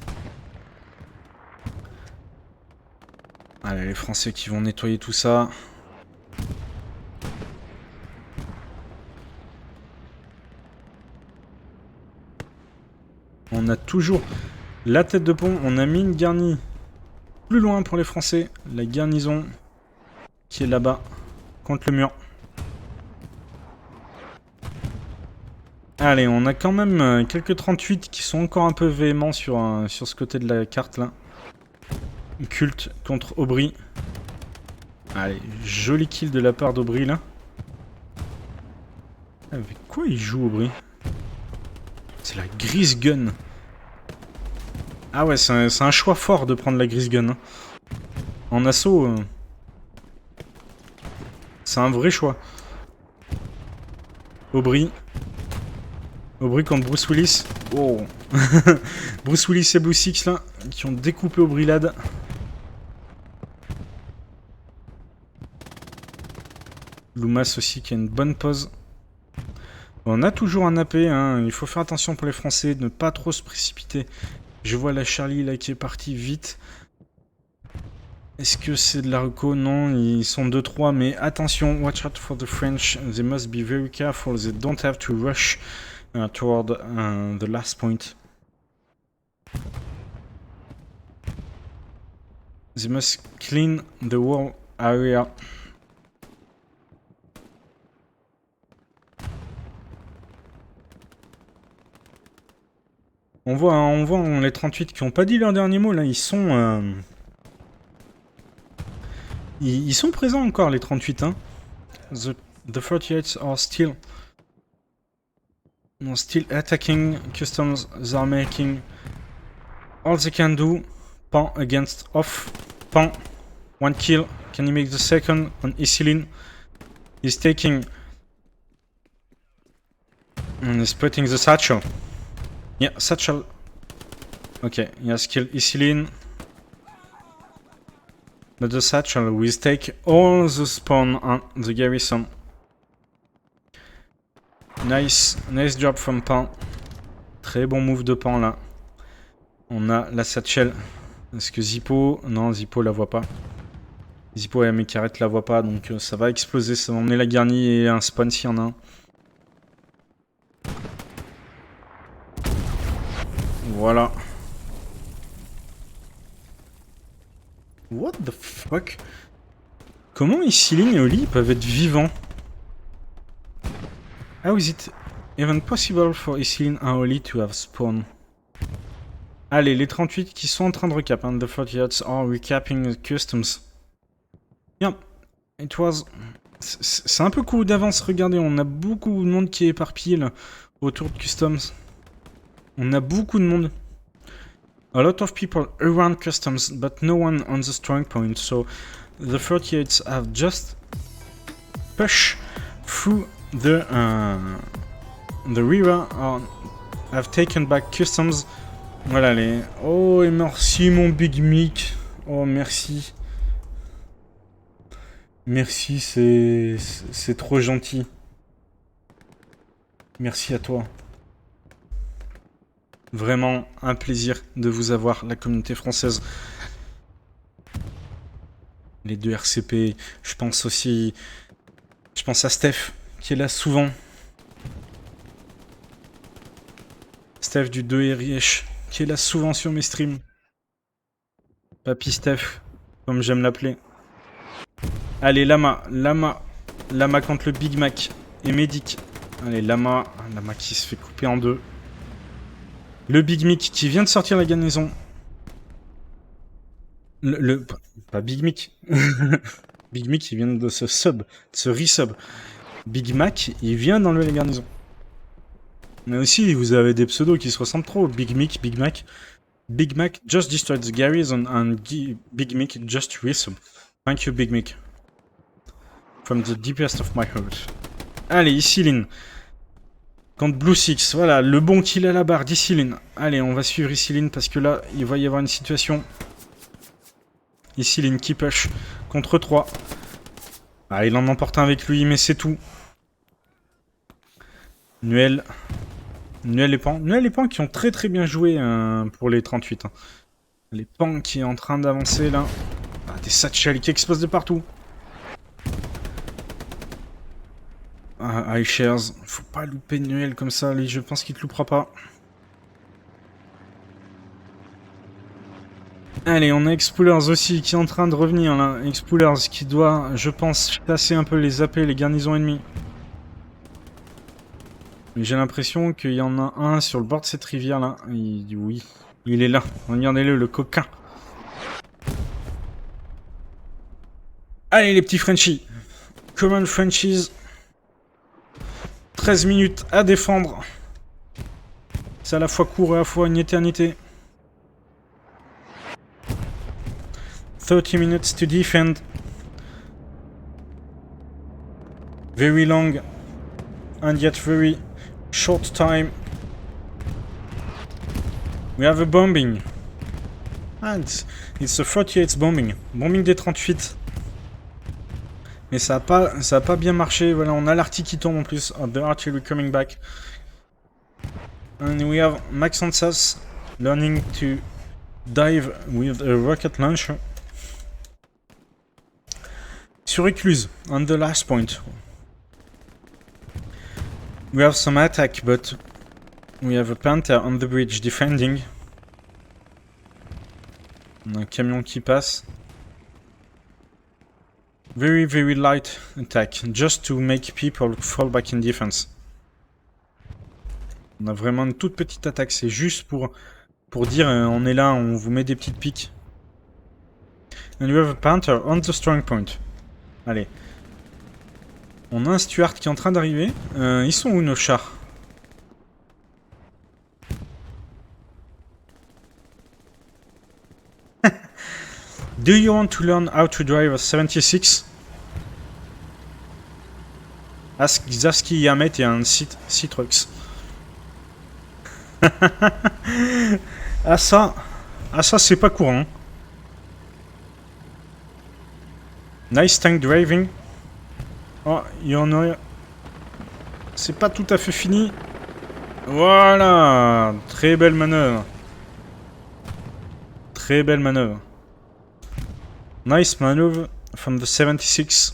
Allez, les Français qui vont nettoyer tout ça. On a toujours la tête de pont. On a mis une garnie plus loin pour les Français. La garnison qui est là-bas contre le mur. Allez, on a quand même quelques 38 qui sont encore un peu véhéments sur ce côté de la carte là. Culte contre Aubry. Allez, joli kill de la part d'Aubry là. Avec quoi il joue Aubry? C'est la Grise Gun. Ah ouais, c'est un choix fort de prendre la Grise Gun. Hein. En assaut, c'est un vrai choix. Aubry contre Bruce Willis. Oh. Bruce Willis et Blue Six là, qui ont découpé Aubry Lad. Loomas aussi qui a une bonne pause. On a toujours un AP, hein. Il faut faire attention pour les Français, ne pas trop se précipiter. Je vois la Charlie là qui est partie vite. Est-ce que c'est de la reco? Non, ils sont 2-3, mais attention, watch out for the French. They must be very careful, they don't have to rush toward the last point. They must clean the whole area. On voit les 38 qui n'ont pas dit leur dernier mot, là, ils sont présents encore, les 38, hein. The 38 are still attacking, customs, they are making all they can do. Pan against off, Pan, one kill, can he make the second on Isilin? He's taking, and he's putting the satchel. Yeah, satchel. Okay, he has killed Isilin. But the satchel will take all the spawn on the garrison. Nice job from Pan. Très bon move de Pan là. On a la satchel. Est-ce que Zippo... Non, Zippo la voit pas. Zippo et mes carrettes la voient pas, donc ça va exploser. Ça va emmener la garnie et un spawn s'il y en a un. Voilà. What the fuck? Comment Isilin et Oli peuvent être vivants? How is it even possible for Isilin and Oli to have spawned? Allez, les 38 qui sont en train de recap. Hein. The 38 are recapping customs. Yeah, it was... C'est un peu cool d'avance, regardez, on a beaucoup de monde qui est éparpillé là, autour de customs. On a beaucoup de monde. A lot of people around customs, but no one on the strong point, so the 38s have just pushed through the river and have taken back customs. Voilà les... Oh, et merci mon Big Mick. Oh, merci. Merci, c'est trop gentil. Merci à toi. Vraiment un plaisir de vous avoir, la communauté française. Les deux RCP, je pense aussi... Je pense à Steph, qui est là souvent. Steph du 2RIH, qui est là souvent sur mes streams. Papy Steph, comme j'aime l'appeler. Allez, Lama contre le Big Mac et Medic. Allez, Lama qui se fait couper en deux. Le Big Mick qui vient de sortir la garnison. Pas Big Mick. Big Mick, il vient de se resub. Big Mac, il vient d'enlever la garnison. Mais aussi, vous avez des pseudos qui se ressemblent trop. Big Mick, Big Mac. Big Mac just destroyed the garrison and Big Mick just resub. Thank you, Big Mick. From the deepest of my heart. Allez, Isilin. Contre Blue Six, voilà, le bon kill à la barre d'Isilin. Allez, on va suivre Isilin parce que là, il va y avoir une situation. Isilin qui push contre 3. Ah, il en emporte un avec lui, mais c'est tout. Nuel et Pan. Nuel et Pan qui ont très très bien joué pour les 38. Hein. Les Pan qui est en train d'avancer là. Ah, des satchels qui explosent de partout. Ah, iShares, faut pas louper Nuel comme ça, lui, je pense qu'il te loupera pas. Allez, on a Expoolers aussi qui est en train de revenir là. Expoolers qui doit, je pense, passer un peu les AP, les garnisons ennemies. Mais j'ai l'impression qu'il y en a un sur le bord de cette rivière là. Oui, il est là. Regardez-le, le coquin. Allez les petits Frenchies. Common Frenchies. 13 minutes à défendre. C'est à la fois court et à la fois une éternité. 30 minutes to defend. Very long and yet very short time. We have a bombing. And it's a 38 bombing. Bombing des 38. Mais ça a pas bien marché. Voilà, on a l'arty qui tombe en plus. Oh, the artillery coming back. And we have Maxensas learning to dive with a rocket launcher. Sur Écluse, on the last point. We have some attack, but we have a Panther on the bridge defending. On a un camion qui passe. Very, very light attack, just to make people fall back in defense. On a vraiment une toute petite attaque, c'est juste pour dire on est là, on vous met des petites piques. And you have a Panther on the strong point. Allez. On a un Stuart qui est en train d'arriver. Ils sont où nos chars? Do you want to learn how to drive a 76? Ask Zaski Yamet et un Citrox. Ah ça c'est pas courant. Nice tank driving. Oh, il y en a... C'est pas tout à fait fini. Voilà. Très belle manœuvre. Très belle manœuvre. Nice maneuver from the 76.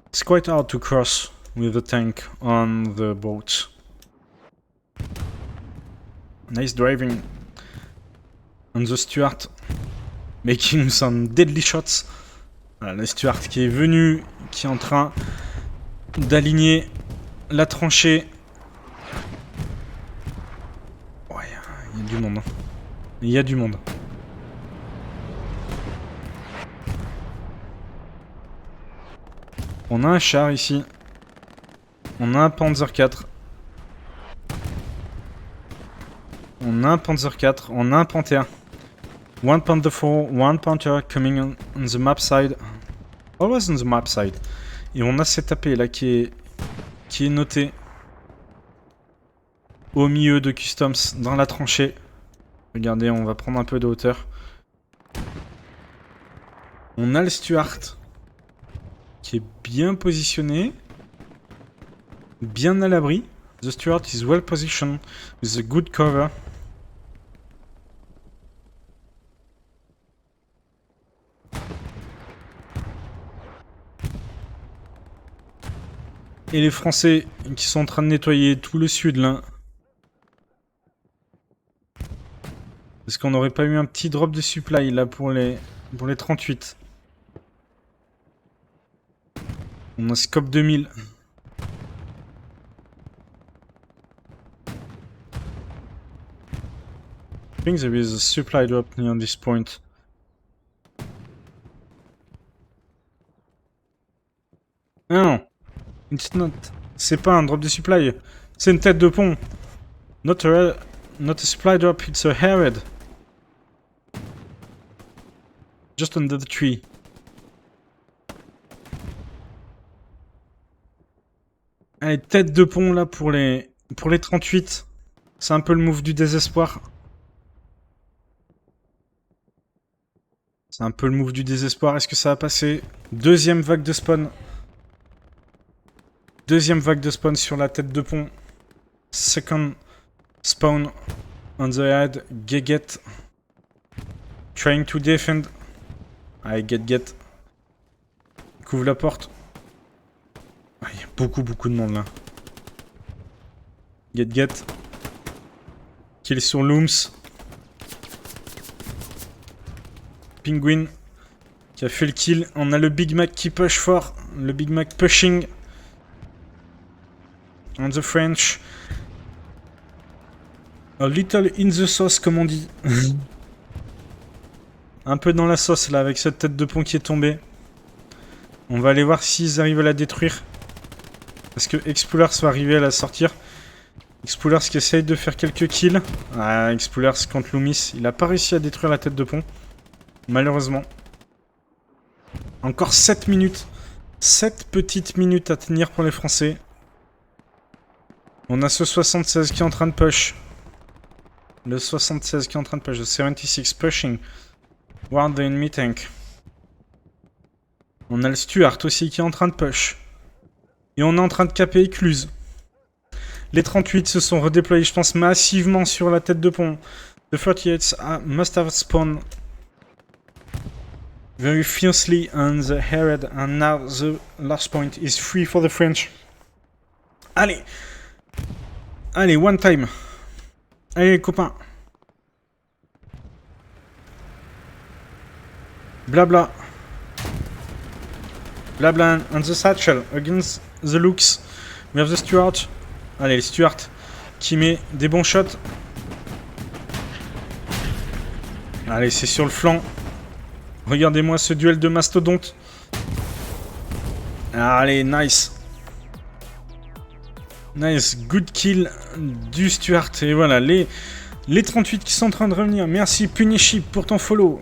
It's quite hard to cross with the tank on the boat. Nice driving. And the Stuart making some deadly shots. Voilà, le Stuart qui est venu, qui est en train d'aligner la tranchée. Ouais, il y a du monde. Hein. Il y a du monde. On a un char ici. On a un Panzer 4. On a un Panzer 4. On a un Panther. One Panther 4, one Panther coming on the map side. Always on the map side. Et on a cet AP là qui est noté au milieu de Customs dans la tranchée. Regardez, on va prendre un peu de hauteur. On a le Stuart qui est bien positionné, bien à l'abri. The Stuart is well positioned with a good cover. Et les Français qui sont en train de nettoyer tout le sud là. Est-ce qu'on n'aurait pas eu un petit drop de supply là pour les 38? On a Scope 2000. I think there is a supply drop near this point. Non, it's not. C'est pas un drop de supply. C'est une tête de pont. Not a supply drop, it's a Harried. Just under the tree. Allez, tête de pont là pour les 38. C'est un peu le move du désespoir. C'est un peu le move du désespoir. Est-ce que ça va passer? Deuxième vague de spawn. Deuxième vague de spawn sur la tête de pont. Second spawn on the head. Get. Trying to defend. Allez, get. Couvre la porte. Il y a beaucoup de monde là. Get. Kill sur Looms. Penguin qui a fait le kill. On a le Big Mac qui push fort. Le Big Mac pushing. On the French. A little in the sauce comme on dit. Un peu dans la sauce là avec cette tête de pont qui est tombée. On va aller voir s'ils arrivent à la détruire. Parce que Explorers va arriver à la sortir. Explorers qui essaye de faire quelques kills. Ah, Explorers contre Loomis. Il a pas réussi à détruire la tête de pont. Malheureusement. Encore 7 minutes. 7 petites minutes à tenir pour les Français. On a ce 76 qui est en train de push. Le 76 qui est en train de push. Le 76 pushing. Ward the enemy tank. On a le Stuart aussi qui est en train de push. Et on est en train de caper Écluse. Les 38 se sont redéployés, je pense, massivement sur la tête de pont. The 38 must have spawned very fiercely on the Harried, and now the last point is free for the French. Allez, one time. Allez, les copains. Blabla. Blabla on the satchel against the looks. We have the Stuart. Allez, le Stuart qui met des bons shots. Allez, c'est sur le flanc. Regardez-moi ce duel de mastodonte. Allez, nice. Nice, good kill du Stuart. Et voilà, les 38 qui sont en train de revenir. Merci Puniship pour ton follow.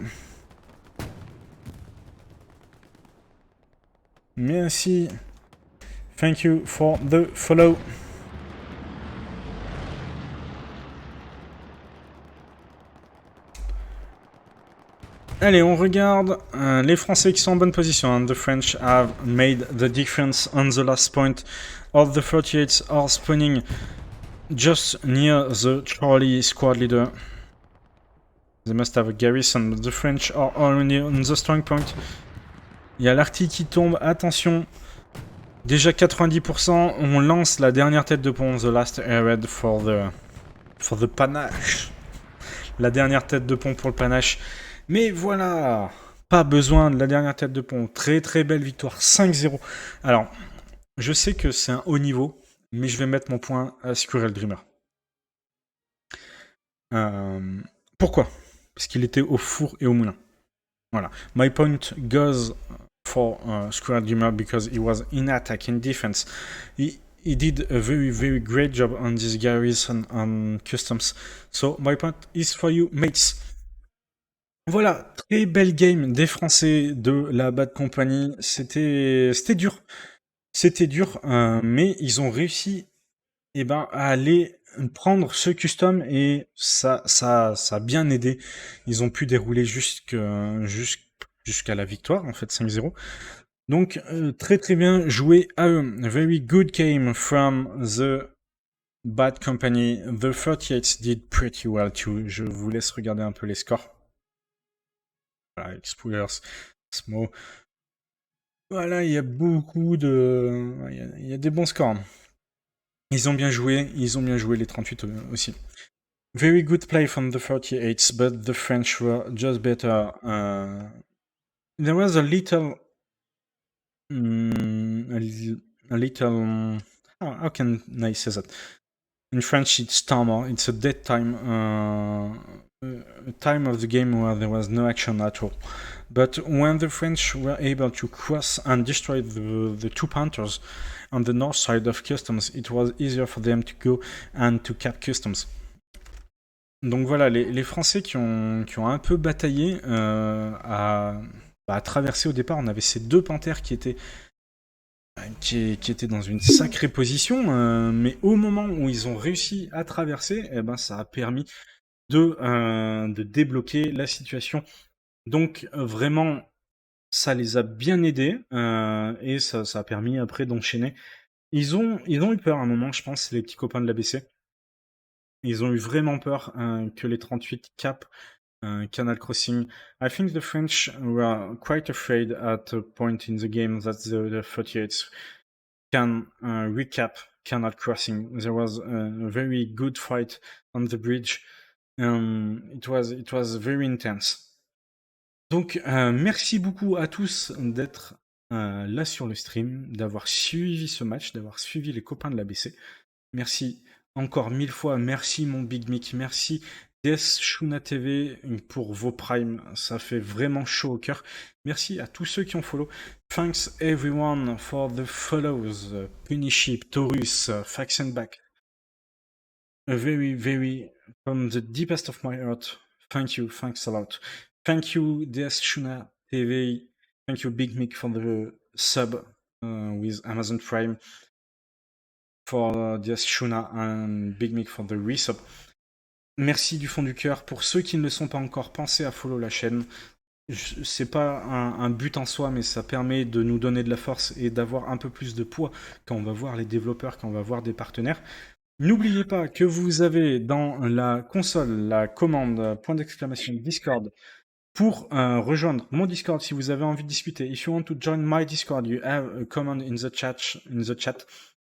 Merci. Thank you for the follow. Allez, on regarde les Français qui sont en bonne position. The French have made the difference on the last point. All the 38s are spawning just near the Charlie squad leader. They must have a garrison, but the French are already on the strong point. Il y a l'artille qui tombe, attention. Déjà 90%, on lance la dernière tête de pont, the last air raid for the for the panache. La dernière tête de pont pour le panache. Mais voilà, pas besoin de la dernière tête de pont. Très très belle victoire, 5-0. Alors, je sais que c'est un haut niveau, mais je vais mettre mon point à Squirrel Dreamer. Pourquoi? Parce qu'il était au four et au moulin. Voilà. My point goes for Squirrel Dreamer because he was in attack, in defense. He did a very, very great job on this garrison on customs. So my point is for you, mates. Voilà, très belle game des Français de la Bad Company. C'était dur. C'était dur, mais ils ont réussi à aller prendre ce custom et ça a bien aidé. Ils ont pu dérouler jusqu'à la victoire, en fait, 5-0. Donc, très très bien joué à eux. A very good game from the Bad Company. The 38 did pretty well too. Je vous laisse regarder un peu les scores. Voilà, Explorers, Smo. Voilà, il y a beaucoup de... Il y a des bons scores. Ils ont bien joué les 38 aussi. Very good play from the 38s, but the French were just better. There was a little... how can I say that? In French, it's timer. It's a dead time. A time of the game where there was no action at all. But when the French were able to cross and destroy the two Panthers on the north side of customs, it was easier for them to go and to cap customs. Donc voilà, les Français qui ont un peu bataillé à traverser au départ. On avait ces deux panthères qui étaient dans une sacrée position, mais au moment où ils ont réussi à traverser, ça a permis de débloquer la situation. Donc vraiment, ça les a bien aidés et ça a permis après d'enchaîner. Ils ont eu peur à un moment, je pense, les petits copains de l'ABC. Ils ont eu vraiment peur que les 38 capent Canal Crossing. I think the French were quite afraid at a point in the game that the 38 can recap Canal Crossing. There was a very good fight on the bridge. It was very intense. Donc, merci beaucoup à tous d'être là sur le stream, d'avoir suivi ce match, d'avoir suivi les copains de l'ABC. Merci encore 1000 fois, merci mon Big Mick, merci DS Shuna TV pour vos primes, ça fait vraiment chaud au cœur. Merci à tous ceux qui ont follow. Thanks everyone for the follows. Puniship, Taurus, Faxenback. A very, very, from the deepest of my heart, thank you, thanks a lot. Thank you, DS Shuna TV. Thank you, Big Mick, for the sub with Amazon Prime. For DS Shuna and Big Mick for the resub. Merci du fond du cœur. Pour ceux qui ne le sont pas encore, pensez à follow la chaîne. C'est pas un but en soi, mais ça permet de nous donner de la force et d'avoir un peu plus de poids quand on va voir les développeurs, quand on va voir des partenaires. N'oubliez pas que vous avez dans la console la commande !Discord pour rejoindre mon Discord si vous avez envie de discuter. If you want to join my Discord, you have a command in the chat.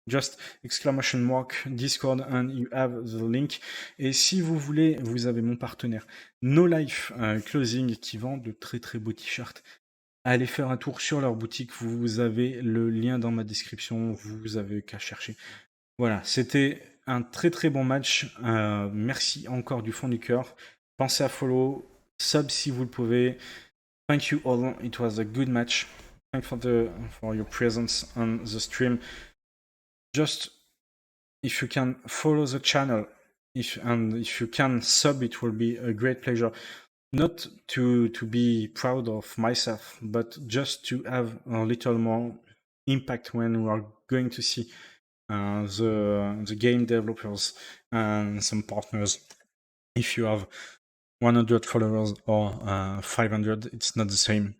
Just ! Discord and you have the link. Et si vous voulez, vous avez mon partenaire No Life Clothing qui vend de très très beaux t-shirts. Allez faire un tour sur leur boutique, vous avez le lien dans ma description, vous avez qu'à chercher. Voilà, c'était un très très bon match. Merci encore du fond du cœur. Pensez à follow, sub si vous le pouvez. Thank you all, it was a good match. Thanks for your presence on the stream. Just if you can follow the channel, if you can sub, it will be a great pleasure. Not to be proud of myself, but just to have a little more impact when we are going to see the game developers and some partners. If you have 100 followers or 500, it's not the same.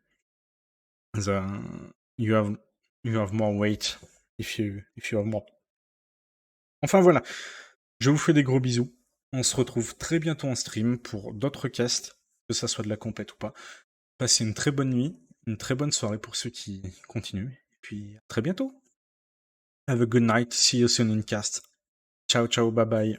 You have more weight if you have more. Enfin voilà, je vous fais des gros bisous. On se retrouve très bientôt en stream pour d'autres casts, que ça soit de la compète ou pas. Passez une très bonne nuit, une très bonne soirée pour ceux qui continuent. Et puis à très bientôt. Have a good night. See you soon in cast. Ciao, ciao, bye bye.